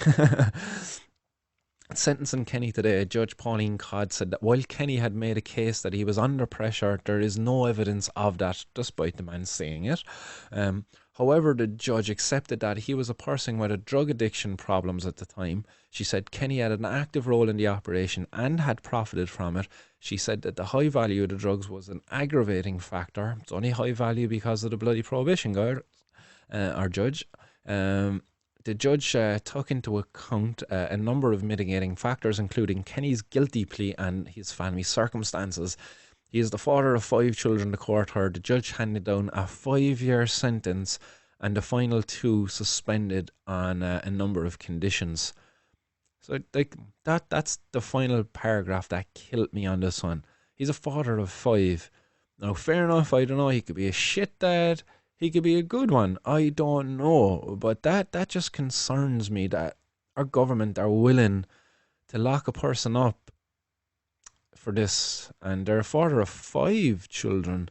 Sentencing Kenny today, Judge Pauline Codd said that while Kenny had made a case that he was under pressure, there is no evidence of that, despite the man saying it. However, the judge accepted that he was a person with a drug addiction problems at the time. She said Kenny had an active role in the operation and had profited from it. She said that the high value of the drugs was an aggravating factor. It's only high value because of the bloody prohibition, guard. Our judge. The judge took into account a number of mitigating factors, including Kenny's guilty plea and his family circumstances. He is the father of 5 children, the court heard. The judge handed down a 5-year sentence and the final 2 suspended on a number of conditions. So that's the final paragraph that killed me on this one. He's a father of 5. Now, fair enough, I don't know, he could be a shit dad. He could be a good one. I don't know. But that just concerns me that our government are willing to lock a person up for this. And they're a father of 5 children.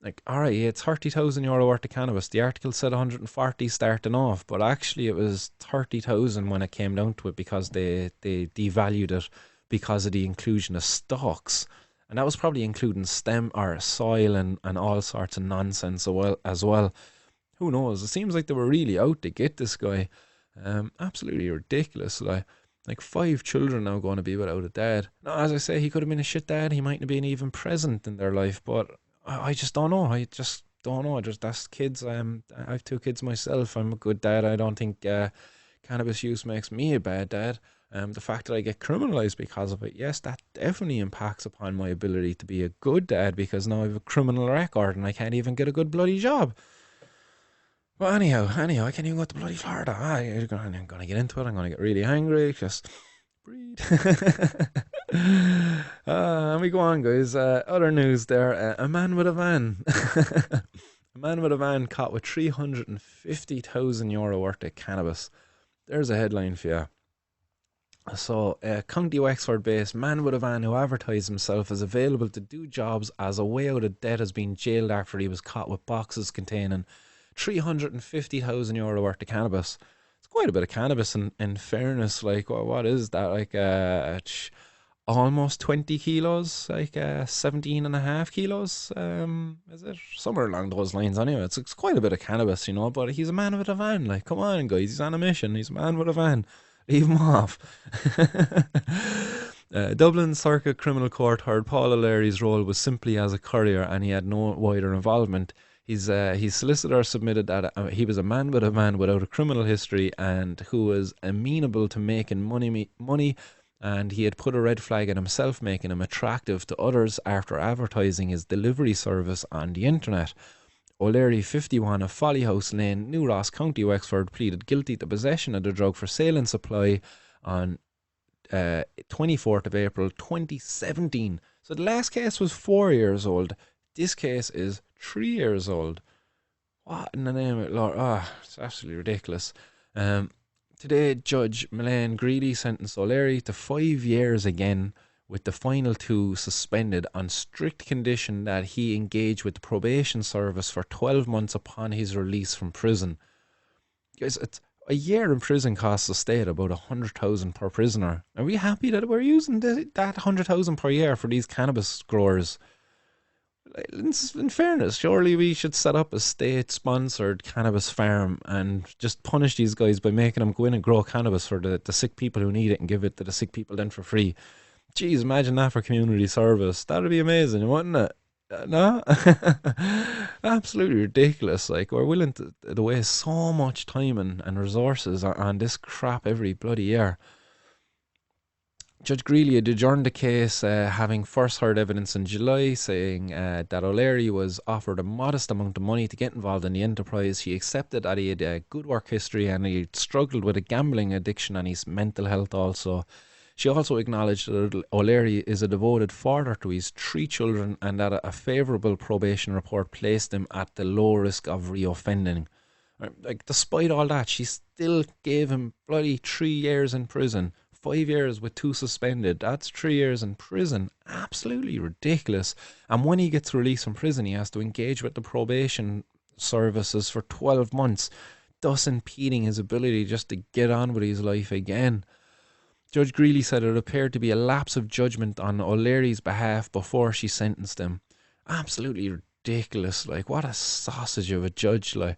Like, alright, it's €30,000 worth of cannabis. The article said 140 starting off. But actually it was 30,000 when it came down to it because they devalued it because of the inclusion of stalks. And that was probably including stem or soil and all sorts of nonsense as well. Who knows? It seems like they were really out to get this guy. Absolutely ridiculous. Like 5 children now going to be without a dad. Now, as I say, he could have been a shit dad. He mightn't have been even present in their life. But I just don't know. I just don't know. Just that's kids. I have 2 kids myself. I'm a good dad. I don't think cannabis use makes me a bad dad. The fact that I get criminalised because of it, yes, that definitely impacts upon my ability to be a good dad because now I have a criminal record and I can't even get a good bloody job. Well, anyhow, I can't even go to bloody Florida. I'm going to get into it. I'm going to get really angry. Just breathe. And we go on, guys. Other news there. A man with a van. A man with a van caught with €350,000 worth of cannabis. There's a headline for you. So, a County Wexford-based man with a van who advertised himself as available to do jobs as a way out of debt has been jailed after he was caught with boxes containing €350,000 worth of cannabis. It's quite a bit of cannabis in fairness. Like, what is that? Like, almost 20 kilos, like 17 and a half kilos. Is it? Somewhere along those lines anyway. It's quite a bit of cannabis, you know, but he's a man with a van. Like, come on, guys, he's on a mission. He's a man with a van. Leave him off. Dublin Circuit Criminal Court heard Paul O'Leary's role was simply as a courier and he had no wider involvement. His solicitor submitted that he was a man without a criminal history and who was amenable to making money, and he had put a red flag in himself, making him attractive to others after advertising his delivery service on the internet. O'Leary, 51, of Follyhouse Lane, New Ross, County Wexford, pleaded guilty to possession of the drug for sale and supply on 24th of April 2017. So the last case was 4 years old. This case is 3 years old. What in the name of Lord? It's absolutely ridiculous. Today, Judge Milan Greedy sentenced O'Leary to 5 years again, with the final 2 suspended on strict condition that he engage with the probation service for 12 months upon his release from prison. Guys, a year in prison costs the state about 100,000 per prisoner. Are we happy that we're using that 100,000 per year for these cannabis growers? In fairness, surely we should set up a state-sponsored cannabis farm and just punish these guys by making them go in and grow cannabis for the sick people who need it and give it to the sick people then for free. Jeez, imagine that for community service. That would be amazing, wouldn't it? No? Absolutely ridiculous. Like, we're willing to waste so much time and resources on this crap every bloody year. Judge Greeley had adjourned the case, having first heard evidence in July, saying that O'Leary was offered a modest amount of money to get involved in the enterprise. He accepted that he had a good work history and he struggled with a gambling addiction and his mental health also. She also acknowledged that O'Leary is a devoted father to his 3 children and that a favourable probation report placed him at the low risk of reoffending. Like, despite all that, she still gave him bloody 3 years in prison. 5 years with 2 suspended. That's 3 years in prison. Absolutely ridiculous. And when he gets released from prison, he has to engage with the probation services for 12 months, thus impeding his ability just to get on with his life again. Judge Greeley said it appeared to be a lapse of judgment on O'Leary's behalf before she sentenced him. Absolutely ridiculous. Like, what a sausage of a judge. Like,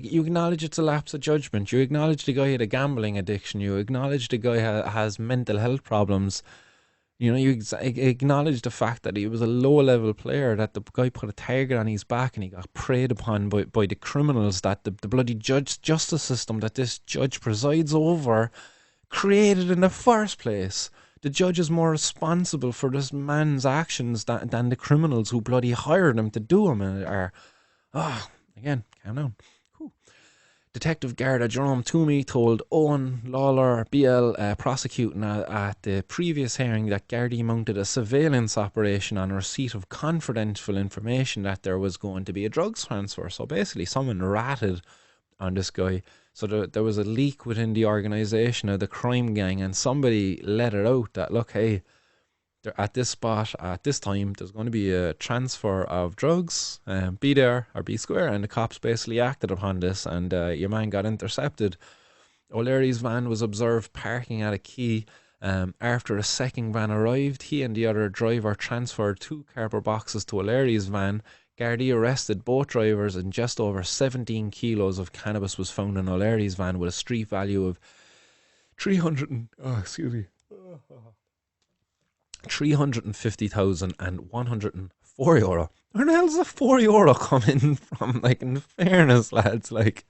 you acknowledge it's a lapse of judgment. You acknowledge the guy had a gambling addiction. You acknowledge the guy has mental health problems. You know, you acknowledge the fact that he was a low-level player, that the guy put a target on his back and he got preyed upon by the criminals that the bloody justice system that this judge presides over created in the first place. The judge is more responsible for this man's actions than the criminals who bloody hired him to do them are. Again, calm down. Whew. Detective Garda Jerome Toomey told Owen Lawler BL prosecuting at the previous hearing that Gardaí mounted a surveillance operation on receipt of confidential information that there was going to be a drugs transfer. So basically someone ratted on this guy. So there was a leak within the organisation of the crime gang and somebody let it out that, look, hey, at this spot, at this time, there's going to be a transfer of drugs, be there or be square. And the cops basically acted upon this and your man got intercepted. O'Leary's van was observed parking at a quay. After a second van arrived, he and the other driver transferred 2 cardboard boxes to O'Leary's van. Gardaí arrested both drivers and just over 17 kilos of cannabis was found in O'Leary's van with a street value of 350,104 euro. Where the hell does a €4 coming from? Like, in fairness, lads, like,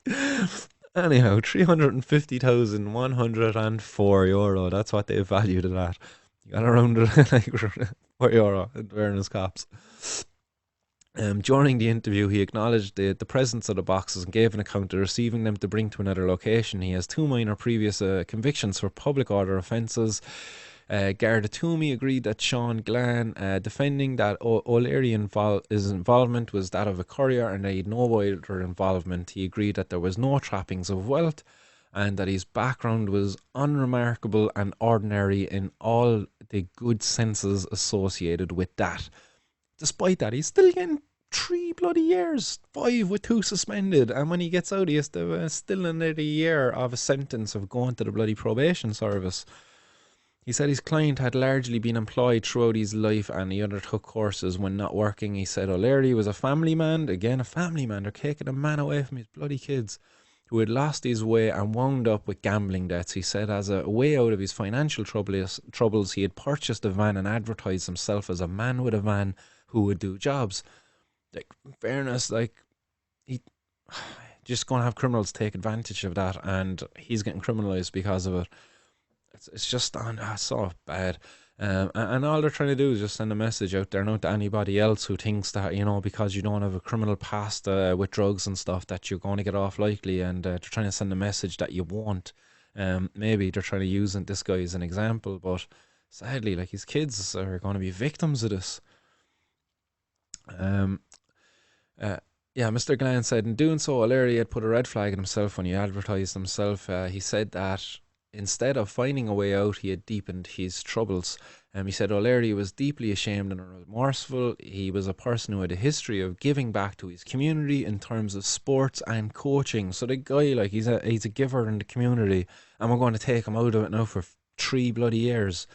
anyhow, 350,104 euro. That's what they valued it at. You got around it like €4 in fairness, cops. During the interview, he acknowledged the presence of the boxes and gave an account of receiving them to bring to another location. He has 2 minor previous convictions for public order offences. Garda Toomey agreed that Sean Glan, defending that O'Leary's involvement was that of a courier and he had no wider involvement. He agreed that there was no trappings of wealth and that his background was unremarkable and ordinary in all the good senses associated with that. Despite that, he's still getting 3 bloody years, 5 with 2 suspended, and when he gets out, he has to still another year of a sentence of going to the bloody probation service. He said his client had largely been employed throughout his life and he undertook courses when not working. He said O'Leary was a family man. Again, a family man. They're taking a man away from his bloody kids. who had lost his way and wound up with gambling debts. He said as a way out of his financial troubles, he had purchased a van and advertised himself as a man with a van who would do jobs. Like, in fairness, like, he just going to have criminals take advantage of that, and he's getting criminalised because of it. It's just so bad. And all they're trying to do is just send a message out there, not to anybody else who thinks that, because you don't have a criminal past with drugs and stuff, that you're going to get off lightly, and they're trying to send a message that you won't. Maybe they're trying to use this guy as an example, but sadly, like, his kids are going to be victims of this. Um, uh, yeah, Mr. Glenn said, in doing so, O'Leary had put a red flag in himself when he advertised himself. He said that instead of finding a way out, he had deepened his troubles. He said O'Leary was deeply ashamed and remorseful. He was a person who had a history of giving back to his community in terms of sports and coaching. So the guy, like, he's a giver in the community, and we're going to take him out of it now for 3 bloody years.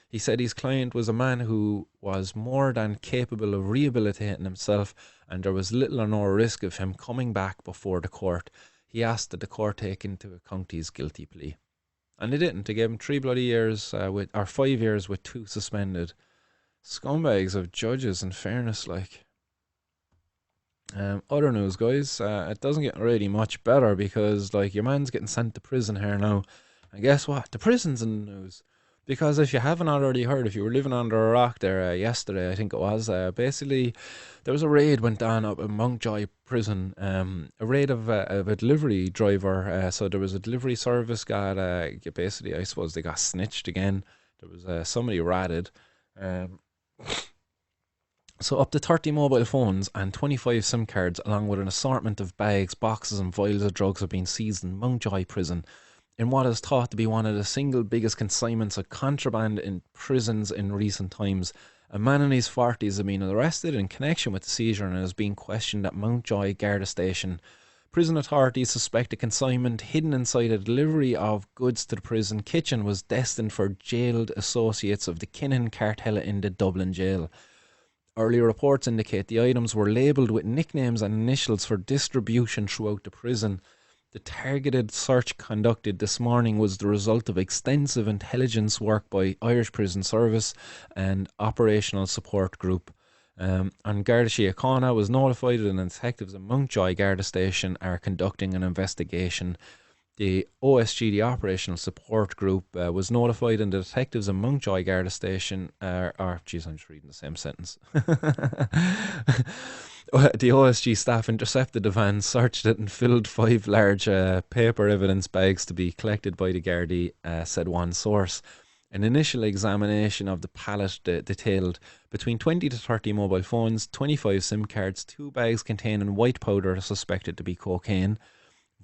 He said his client was a man who was more than capable of rehabilitating himself, and there was little or no risk of him coming back before the court. He asked that the court take into account his guilty plea. And they didn't. They gave him 3 bloody years, or 5 years with 2 suspended. Scumbags of judges, in fairness, like. Other news, guys. It doesn't get really much better, because, like, your man's getting sent to prison here now. And guess what? The prison's in the news. Because if you haven't already heard, if you were living under a rock there yesterday, I think it was, basically there was a raid went on up in Mountjoy prison, a raid of a delivery driver. So there was a delivery service got, basically, I suppose they got snitched again. There was somebody ratted. So up to 30 mobile phones and 25 SIM cards, along with an assortment of bags, boxes and vials of drugs, have been seized in Mountjoy prison, in what is thought to be one of the single biggest consignments of contraband in prisons in recent times. A man in his 40s has been arrested in connection with the seizure and is being questioned at Mountjoy Garda Station. Prison authorities suspect a consignment hidden inside a delivery of goods to the prison kitchen was destined for jailed associates of the Kinnan cartel in the Dublin jail. Earlier reports indicate the items were labelled with nicknames and initials for distribution throughout the prison. The targeted search conducted this morning was the result of extensive intelligence work by Irish Prison Service and Operational Support Group. And Garda Síochána was notified, and detectives at Mountjoy Garda Station are conducting an investigation. The OSG, the Operational Support Group, was notified, and the detectives at Mountjoy Garda Station I'm just reading the same sentence. The OSG staff intercepted the van, searched it, and filled 5 large paper evidence bags to be collected by the Gardaí, said one source. An initial examination of the pallet detailed between 20 to 30 mobile phones, 25 SIM cards, 2 bags containing white powder suspected to be cocaine,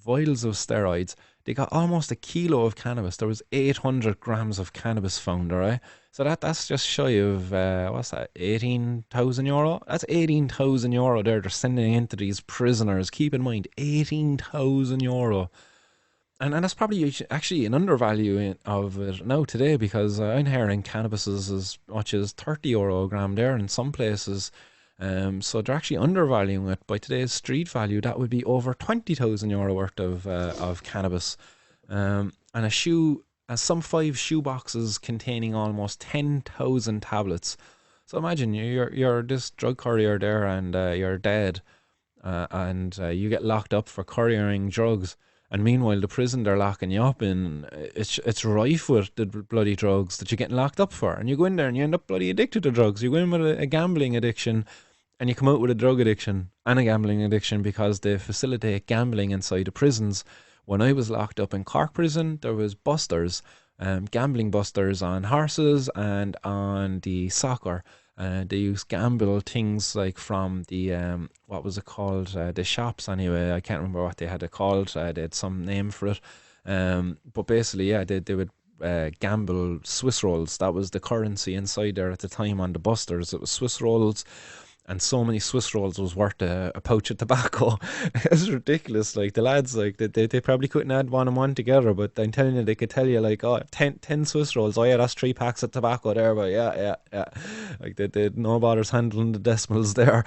vials of steroids. They got almost a kilo of cannabis. There was 800 grams of cannabis found, alright? So that's just shy of, what's that, €18,000? That's €18,000 there they're sending into these prisoners. Keep in mind, €18,000. And that's probably actually an undervalue of it now today, because I'm hearing cannabis is as much as €30 a gram there in some places. So they're actually undervaluing it. By today's street value, that would be over €20,000 worth of cannabis. And some 5 shoe boxes containing almost 10,000 tablets. So imagine you're this drug courier there, and you're dead, and you get locked up for couriering drugs. And meanwhile, the prison they're locking you up in, it's rife with the bloody drugs that you're getting locked up for. And you go in there and you end up bloody addicted to drugs. You go in with a gambling addiction, and you come out with a drug addiction and a gambling addiction, because they facilitate gambling inside the prisons. When I was locked up in Cork prison, there was busters, gambling busters on horses and on the soccer. They used gamble things like from the, what was it called? The shops anyway. I can't remember what they had it called. They had some name for it. But basically, yeah, they would gamble Swiss rolls. That was the currency inside there at the time on the busters. It was Swiss rolls. and so many Swiss rolls was worth a pouch of tobacco. It's ridiculous. Like the lads, like they probably couldn't add one and one together, but I'm telling you, they could tell you like, oh, 10 Swiss rolls. Oh yeah, that's 3 packs of tobacco there. But yeah. Like they no bothers handling the decimals there.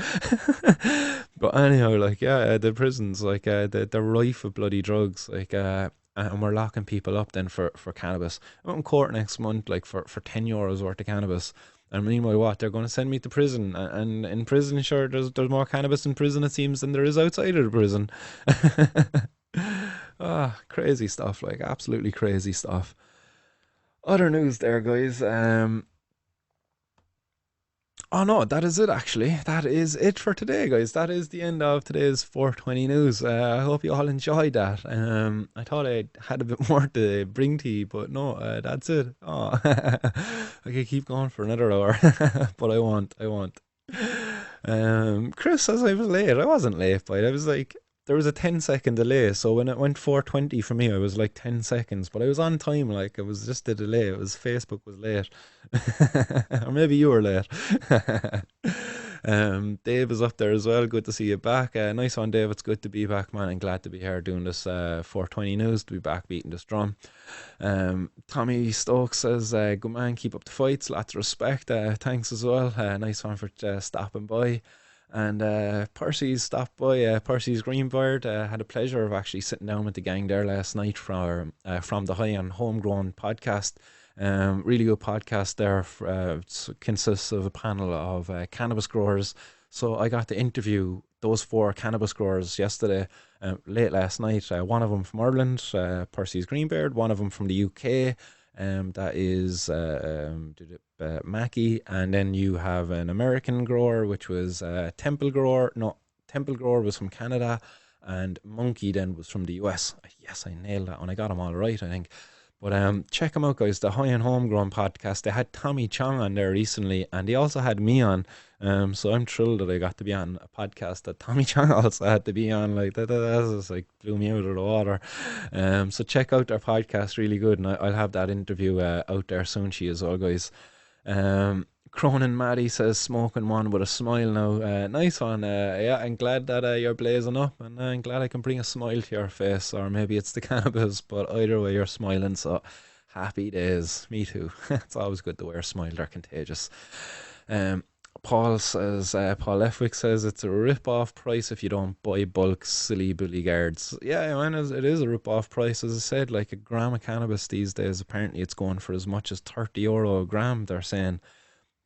But anyhow, like the prisons, like they're rife with bloody drugs. Like and we're locking people up then for cannabis. I'm in court next month, like for €10 worth of cannabis. And meanwhile, what they're going to send me to prison, and in prison, sure, there's more cannabis in prison it seems than there is outside of the prison. Ah, crazy stuff, like absolutely crazy stuff. Other news there, guys. Oh no, that is it actually. That is it for today, guys. That is the end of today's 420 news. I hope you all enjoyed that. I thought I had a bit more to bring to you, but no, that's it. Oh, I could keep going for another hour, but I won't. I won't. Chris says I was late. I wasn't late, but I was like, there was a 10-second delay. So when it went 420 for me, I was like 10 seconds, but I was on time. Like it was just a delay. It was Facebook was late, or maybe you were late. Dave is up there as well. Good to see you back. Nice one, Dave. It's good to be back, man. I'm glad to be here doing this 420 news. To be back beating this drum. Tommy Stokes says, "Good man, keep up the fights. Lots of respect. Thanks as well. Nice one for stopping by." And Percy's stopped by. Percy's Greenbird had a pleasure of actually sitting down with the gang there last night from the High on Homegrown podcast. Really good podcast there. Consists of a panel of cannabis growers. So I got to interview those 4 cannabis growers yesterday, late last night. One of them from Ireland, Percy's Greenbeard. One of them from the UK. That is Mackie, and then you have an American grower, which was Temple Grower. No, Temple Grower was from Canada, and Monkey then was from the US. Yes, I nailed that one. I got them all right, I think. But check them out, guys. The High and Homegrown podcast. They had Tommy Chong on there recently, and they also had me on. So I'm thrilled that I got to be on a podcast that Tommy Chong also had to be on. Like that just like blew me out of the water. So check out their podcast, really good, and I'll have that interview out there soon. She as well, guys. Cronin Maddie says smoking one with a smile now. Nice one. Yeah, I'm glad that you're blazing up, and I'm glad I can bring a smile to your face, or maybe it's the cannabis, but either way, you're smiling. So happy days. Me too. It's always good to wear a smile. They're contagious. Um, Paul says, Paul Lefwick says it's a rip-off price if you don't buy bulk, silly bully guards. Yeah, man, it is a rip-off price. As I said, like a gram of cannabis these days, apparently it's going for as much as €30 a gram, they're saying.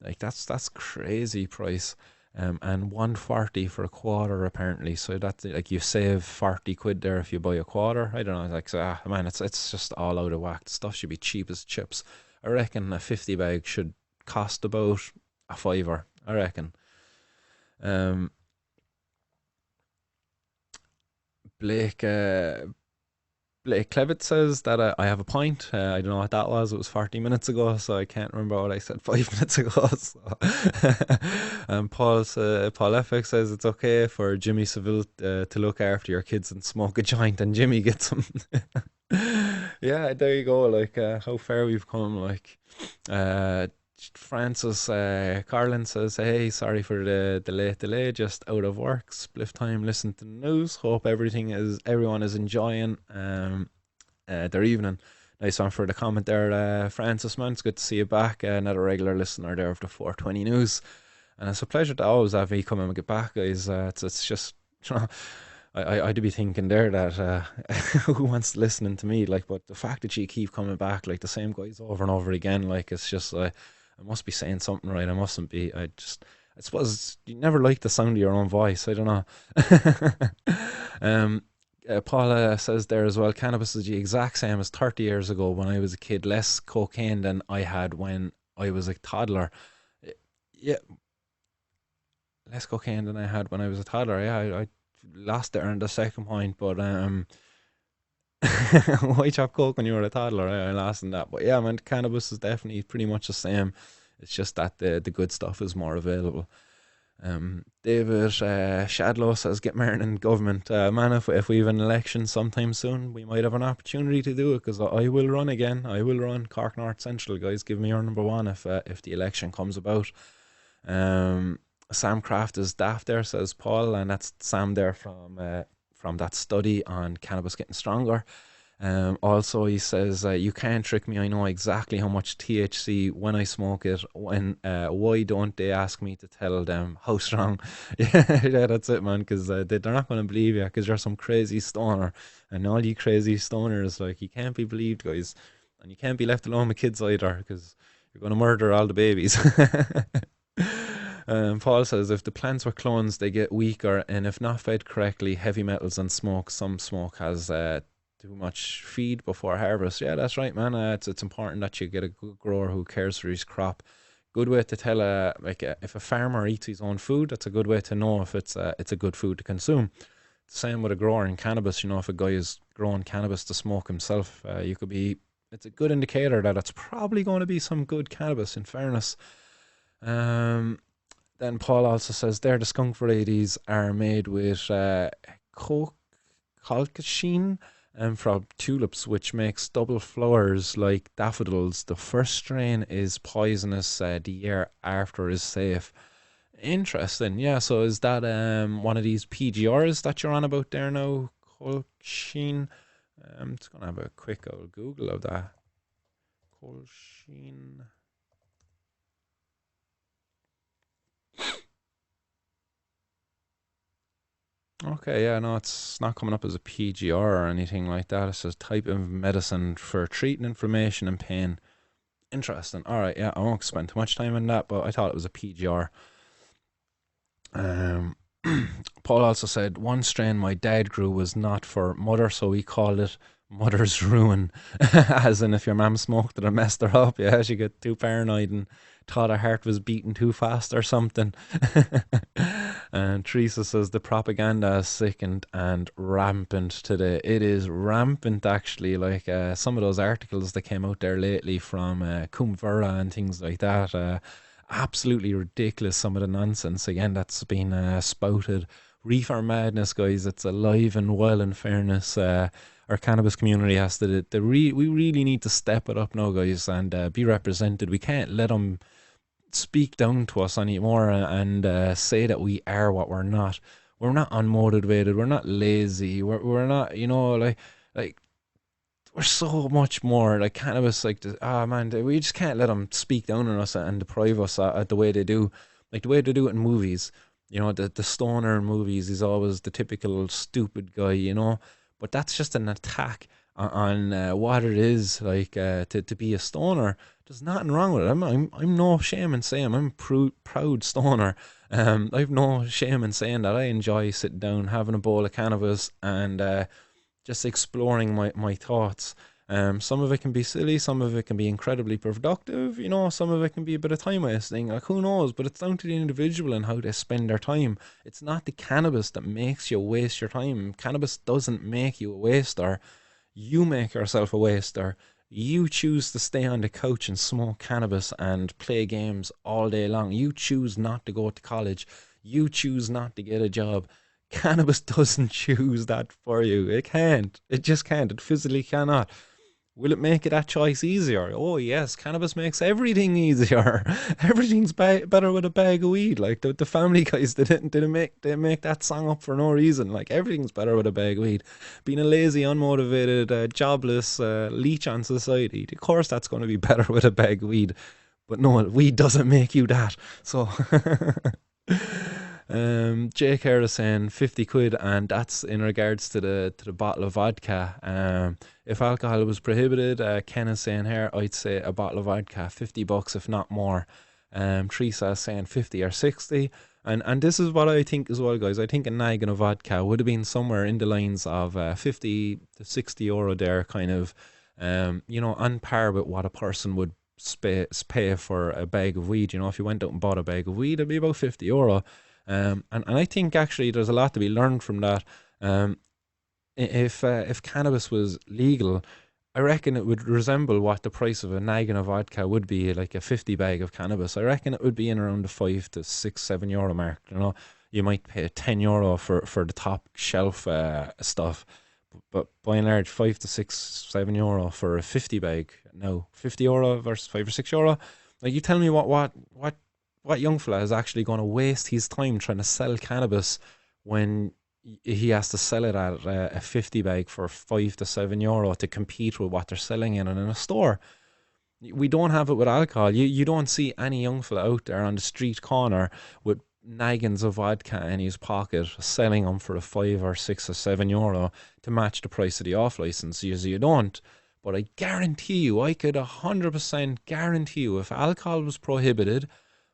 Like that's crazy price. And 140 for a quarter apparently. So that's like you save 40 quid there if you buy a quarter. I don't know. Like so, man, it's just all out of whack. The stuff should be cheap as chips. I reckon a 50 bag should cost about a fiver. I reckon. Um, Blake Blake Clevitt says that I have a point. I don't know what that was. It was 40 minutes ago, so I can't remember what I said 5 minutes ago. So. And Paul Effick says it's okay for Jimmy Seville to look after your kids and smoke a joint, and Jimmy gets them. Yeah, there you go. Like how far we've come. Like uh, Francis Carlin says, "Hey, sorry for the late delay. Just out of work, spliff time. Listen to the news. Hope everyone is enjoying their evening." Nice one for the comment there, Francis. Man, it's good to see you back. Another regular listener there of the 420 news, and it's a pleasure to always have you come and get back, guys. It's just. You know, I'd be thinking there that who wants listening to me, like, but the fact that you keep coming back, like the same guys over and over again, like it's just like I must be saying something right. I mustn't be. I suppose you never like the sound of your own voice. I don't know. um, Paula says there as well. Cannabis is the exact same as 30 years ago when I was a kid. Less cocaine than I had when I was a toddler. Yeah, less cocaine than I had when I was a toddler. Yeah, I lost there in the second point, but why chop coke when you were a toddler? I lost in that, but yeah, man, cannabis is definitely pretty much the same. It's just that the good stuff is more available. David Shadlow says, "Get married in government, man. If we have an election sometime soon, we might have an opportunity to do it because I will run again. I will run Cork North Central, guys. Give me your number one if the election comes about." Sam Kraft is daft there, says Paul, and that's Sam there from that study on cannabis getting stronger. Also, he says, you can't trick me. I know exactly how much THC when I smoke it. When why don't they ask me to tell them how strong? Yeah, that's it, man. Because they're not going to believe you because you're some crazy stoner, and all you crazy stoners, like, you can't be believed, guys, and you can't be left alone with kids either because you're going to murder all the babies. Paul says if the plants were clones, they get weaker, and if not fed correctly, heavy metals and smoke. Some smoke has too much feed before harvest. Yeah, that's right, man. It's important that you get a good grower who cares for his crop. Good way to tell if a farmer eats his own food, that's a good way to know if it's a good food to consume. Same with a grower in cannabis. You know, if a guy is growing cannabis to smoke himself, you could be. It's a good indicator that it's probably going to be some good cannabis. In fairness, um, then Paul also says there the skunk varieties are made with coke colchicine from tulips, which makes double flowers like daffodils. The first strain is poisonous. The year after is safe. Interesting. Yeah. So is that one of these PGRs that you're on about there now, colchicine? I'm just gonna have a quick old Google of that. Colchicine. Okay, yeah, no, it's not coming up as a PGR or anything like that. It says type of medicine for treating inflammation and pain. Interesting. All right, yeah, I won't spend too much time on that, but I thought it was a PGR. Um, Paul also said one strain my dad grew was not for mother, so we called it mother's ruin. As in, if your mum smoked it, it messed her up. Yeah, she got too paranoid and thought her heart was beating too fast or something. And Teresa says the propaganda is sickened and rampant today. It is rampant, actually. Like some of those articles that came out there lately from Kumvera and things like that. Absolutely ridiculous, some of the nonsense again that's been spouted. Reefer madness, guys, it's alive and well. In fairness, our cannabis community has to we really need to step it up now, guys, and be represented. We can't let them speak down to us anymore and say that we are what we're not. We're not unmotivated, we're not lazy, we're not, like we're so much more like cannabis. Like, man, we just can't let them speak down on us and deprive us at the way they do, like the way they do it in movies. You know, the stoner in movies is always the typical stupid guy. But that's just an attack on what it is like to be a stoner. There's nothing wrong with it. I'm no shame in saying I'm a proud stoner. I've no shame in saying that I enjoy sitting down, having a bowl of cannabis, and just exploring my thoughts. Some of it can be silly, some of it can be incredibly productive, some of it can be a bit of time wasting. Like, who knows? But it's down to the individual and how they spend their time. It's not the cannabis that makes you waste your time. Cannabis doesn't make you a waster. You make yourself a waster. You choose to stay on the couch and smoke cannabis and play games all day long. You choose not to go to college. You choose not to get a job. Cannabis doesn't choose that for you. It can't. It just can't. It physically cannot. Will it make that choice easier? Oh yes, cannabis makes everything easier. Everything's better with a bag of weed. Like the Family Guys, they didn't make that song up for no reason. Like, everything's better with a bag of weed. Being a lazy, unmotivated, jobless leech on society, of course that's going to be better with a bag of weed. But no, weed doesn't make you that. So Jake here is saying 50 quid, and that's in regards to the bottle of vodka. If alcohol was prohibited, Ken is saying here, I'd say a bottle of vodka, 50 bucks if not more. Teresa is saying 50 or 60. And this is what I think as well, guys. I think a nagging of vodka would have been somewhere in the lines of 50 to 60 euro there, kind of, on par with what a person would pay for a bag of weed. If you went out and bought a bag of weed, it'd be about 50 euro. And I think actually there's a lot to be learned from that. Um, if cannabis was legal, I reckon it would resemble what the price of a naggin of vodka would be, like a 50 bag of cannabis. I reckon it would be in around the 5 to 6, 7 euro mark. You might pay 10 euro for the top shelf stuff, but by and large, 5 to 6, 7 euro for a 50 bag. No, 50 euro versus 5 or 6 euro. Like, you tell me what what young fella is actually going to waste his time trying to sell cannabis when he has to sell it at a 50 bag for €5 to €7 to compete with what they're selling in a store? We don't have it with alcohol. You don't see any young fella out there on the street corner with naggins of vodka in his pocket selling them for a €5 or €6 or €7 to match the price of the off license. You don't. But I guarantee you, I could 100% guarantee you, if alcohol was prohibited,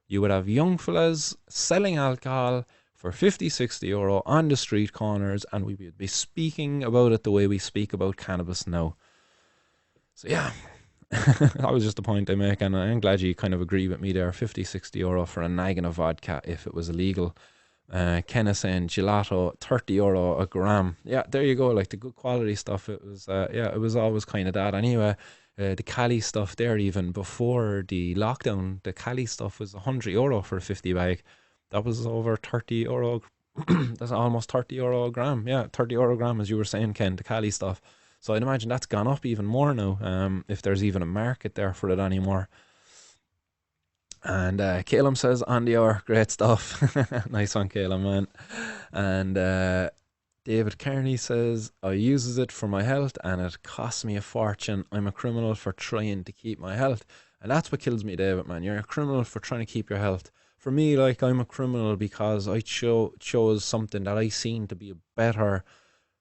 you would have young fellas selling alcohol for 50, €60 on the street corners, and we would be speaking about it the way we speak about cannabis now. So yeah, that was just the point I make, and I'm glad you kind of agree with me there. 50, €60 for a naggin of vodka if it was illegal. Ken is saying gelato, €30 a gram. Yeah, there you go. Like the good quality stuff. It was, it was always kind of that anyway. The Cali stuff there, even before the lockdown, the Cali stuff was €100 for a 50 bag. That was over €30. That's almost €30 a gram. Yeah, €30 a gram, as you were saying, Ken. The Cali stuff. So I'd imagine that's gone up even more now. If there's even a market there for it anymore. And Caleb says, on the hour, great stuff. Nice one, Caleb, man. And David Kearney says, I uses it for my health and it costs me a fortune. I'm a criminal for trying to keep my health. And that's what kills me, David, man. You're a criminal for trying to keep your health. For me, like, I'm a criminal because I chose something that I seen to be better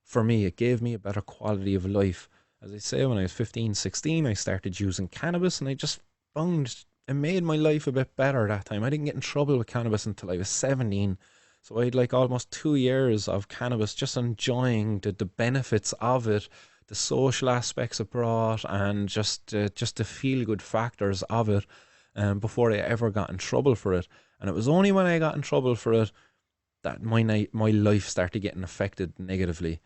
for me. It gave me a better quality of life. As I say, when I was 15, 16, I started using cannabis and I just found it made my life a bit better that time. I didn't get in trouble with cannabis until I was 17. So I had like almost 2 years of cannabis just enjoying the benefits of it, the social aspects it brought, and just the feel good factors of it before I ever got in trouble for it. And it was only when I got in trouble for it that my life started getting affected negatively.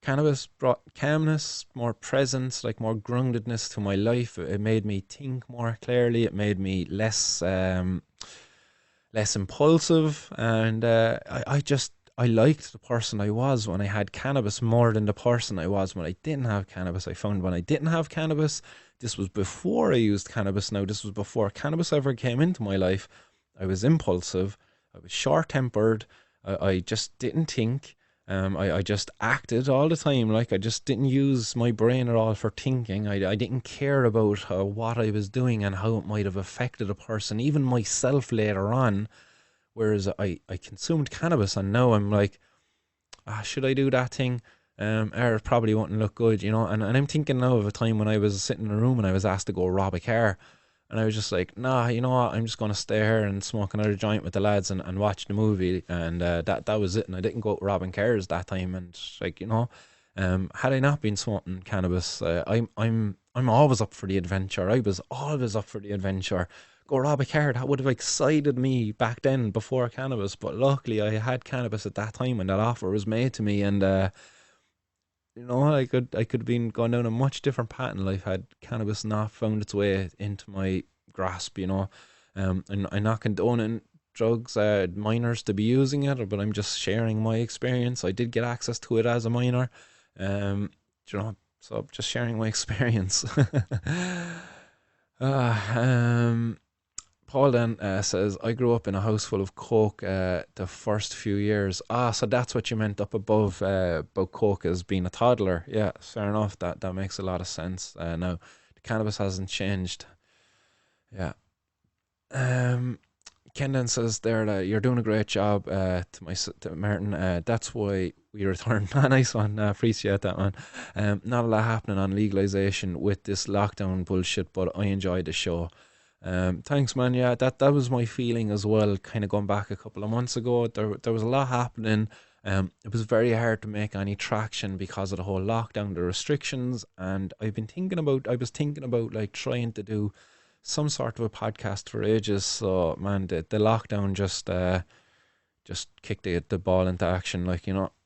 Cannabis brought calmness, more presence, like more groundedness to my life. It made me think more clearly. It made me less impulsive, and I liked the person I was when I had cannabis more than the person I was when I didn't have cannabis. I found when I didn't have cannabis, this was before I used cannabis. Now this was before cannabis ever came into my life. I was impulsive. I was short tempered. I just didn't think. I just acted all the time. Like, I just didn't use my brain at all for thinking. I didn't care about what I was doing and how it might have affected a person, even myself later on. Whereas I consumed cannabis and now I'm like, should I do that thing? Or it probably wouldn't look good, And I'm thinking now of a time when I was sitting in a room and I was asked to go rob a car. And I was just like, nah, you know what? I'm just going to stay here and smoke another joint with the lads and watch the movie. And that was it. And I didn't go out robbing cars that time. And like, had I not been smoking cannabis, I'm always up for the adventure. I was always up for the adventure. Go rob a car. That would have excited me back then before cannabis. But luckily, I had cannabis at that time when that offer was made to me. And I could have been going down a much different path in life had cannabis not found its way into my grasp. I'm not condoning drugs, minors to be using it, but I'm just sharing my experience. I did get access to it as a minor, so I'm just sharing my experience. uh, um, Paul then says, I grew up in a house full of coke the first few years. So that's what you meant up above about coke as being a toddler. Yeah, fair enough. That makes a lot of sense. Now, the cannabis hasn't changed. Yeah. Ken then says there that you're doing a great job to Martin. That's why we returned. Nice one. Appreciate that, man. Not a lot happening on legalization with this lockdown bullshit, but I enjoyed the show. Thanks, man. Yeah, that was my feeling as well. Kind of going back a couple of months ago, there was a lot happening. It was very hard to make any traction because of the whole lockdown, the restrictions, and I was thinking about like trying to do some sort of a podcast for ages. So, man, the lockdown just kicked the ball into action,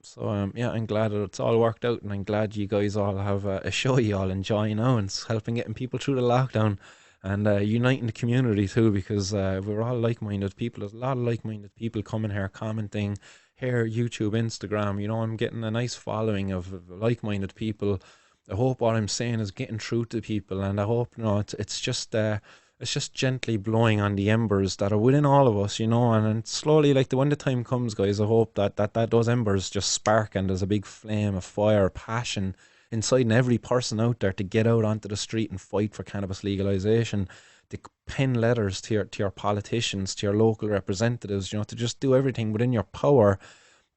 So, yeah, I'm glad that it's all worked out, and I'm glad you guys all have a show you all enjoy now, and it's helping getting people through the lockdown. And uniting the community too, because we're all like-minded people. There's a lot of like-minded people coming here, commenting here, YouTube, Instagram. I'm getting a nice following of like-minded people. I hope what I'm saying is getting through to people, and I hope it's just it's just gently blowing on the embers that are within all of us, and slowly, like when the time comes, guys, I hope that those embers just spark and there's a big flame of fire, passion inside in every person out there to get out onto the street and fight for cannabis legalization, to pen letters to your politicians, to your local representatives, to just do everything within your power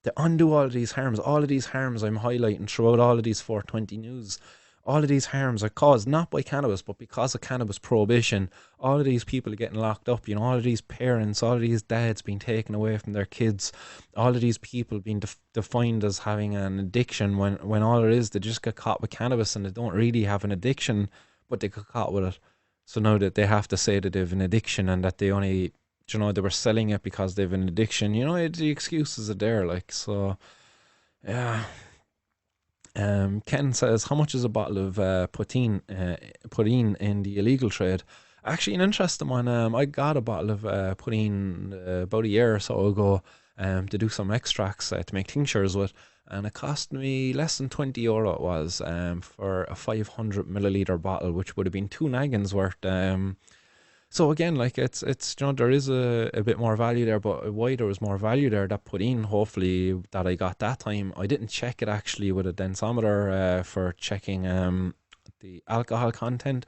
to undo all of these harms I'm highlighting throughout all of these 420 news. All of these harms are caused not by cannabis, but because of cannabis prohibition. All of these people are getting locked up. All of these parents, all of these dads being taken away from their kids. All of these people being defined as having an addiction when all it is, they just get caught with cannabis and they don't really have an addiction, but they got caught with it. So now that they have to say that they have an addiction and that they only, they were selling it because they have an addiction. The excuses are there, like, so, yeah. Ken says, how much is a bottle of pudding in the illegal trade? Actually, an interesting one. I got a bottle of pudding about a year or so ago to do some extracts to make tinctures with, and it cost me less than €20 it was for a 500 milliliter bottle, which would have been two naggins worth. So again, like it's there is a bit more value there, but why there was more value there, that put in, hopefully, that I got that time. I didn't check it actually with a densometer for checking the alcohol content.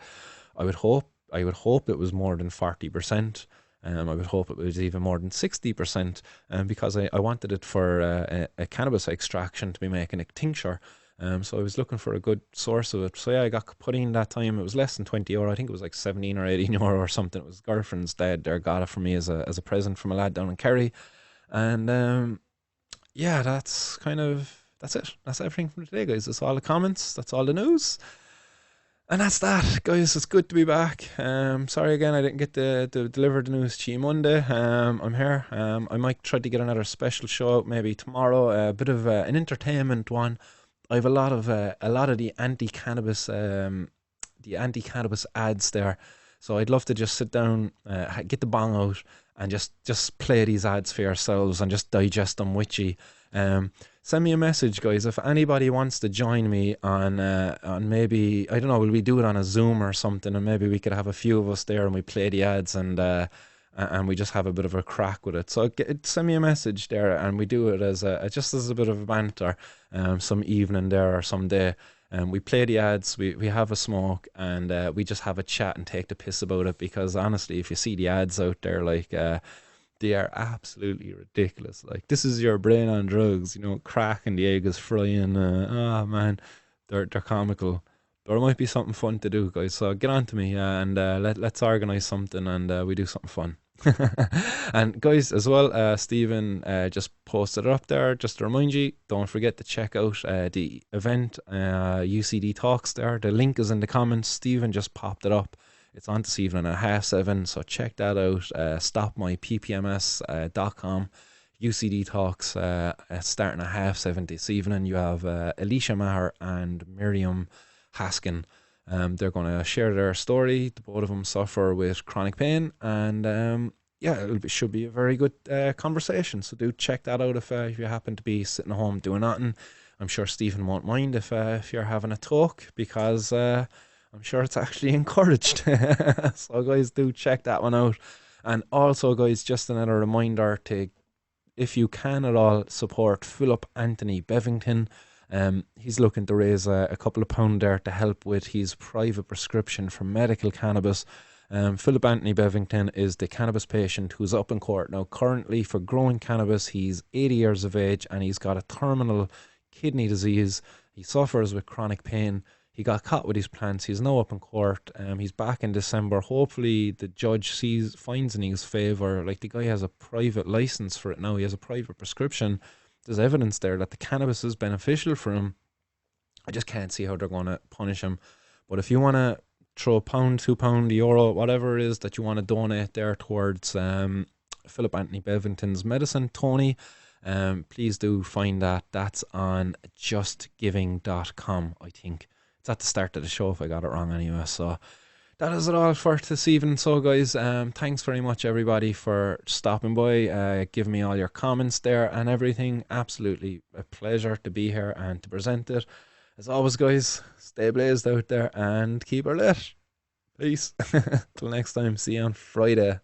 I would hope it was more than 40%. I would hope it was even more than 60%, because I wanted it for a cannabis extraction to be making a tincture. So I was looking for a good source of it. So yeah, I got put in that time. It was less than €20. I think it was like 17 or €18 or something. It was girlfriend's dad there got it for me as a present from a lad down in Kerry. And yeah, that's it. That's everything from today, guys. That's all the comments. That's all the news. And that's that, guys. It's good to be back. Sorry again, I didn't get to deliver the news to you Monday. I'm here. I might try to get another special show out maybe tomorrow. A bit of an entertainment one. I have a lot of the anti-cannabis ads there. So I'd love to just sit down, get the bong out, and just play these ads for yourselves and just digest them with you. Send me a message, guys, if anybody wants to join me on maybe, I don't know, will we do it on a Zoom or something, and maybe we could have a few of us there and we play the ads and we just have a bit of a crack with it. So send me a message there, and we do it as just as a bit of a banter, some evening there or some day. We play the ads, we have a smoke, and we just have a chat and take the piss about it. Because honestly, if you see the ads out there, like they are absolutely ridiculous. Like, this is your brain on drugs, crack and the egg is frying. Oh man, they're comical. There might be something fun to do, guys. So get on to me, and let's organize something, and we do something fun. And guys, as well, Stephen just posted it up there just to remind you, don't forget to check out the event, UCD Talks there. The link is in the comments. Stephen just popped it up. It's on this evening at 7:30, so check that out. Stopmyppms.com. UCD Talks starting at 7:30 this evening. You have Alicia Maher and Miriam Haskin. They're going to share their story. The both of them suffer with chronic pain, and yeah, it should be a very good conversation. So do check that out if you happen to be sitting at home doing nothing. I'm sure Stephen won't mind if you're having a talk, because I'm sure it's actually encouraged. So guys, do check that one out. And also, guys, just another reminder to, if you can at all, support Philip Anthony Bevington. He's looking to raise a couple of pound there to help with his private prescription for medical cannabis. Philip Anthony Bevington is the cannabis patient who's up in court now currently for growing cannabis. He's 80 years of age and he's got a terminal kidney disease. He suffers with chronic pain. He got caught with his plants. He's now up in court. He's back in December. Hopefully the judge finds in his favour. Like, the guy has a private license for it now. He has a private prescription. There's evidence there that the cannabis is beneficial for him. I just can't see how they're going to punish him. But if you want to throw a pound, £2, euro, whatever it is that you want to donate there towards Philip Anthony Bevington's medicine, Tony, please do find that. That's on justgiving.com, I think. It's at the start of the show if I got it wrong anyway. So that is it all for this evening. So guys, thanks very much everybody for stopping by, giving me all your comments there and everything. Absolutely a pleasure to be here and to present it. As always, guys, stay blazed out there and keep her lit. Peace. Till next time. See you on Friday.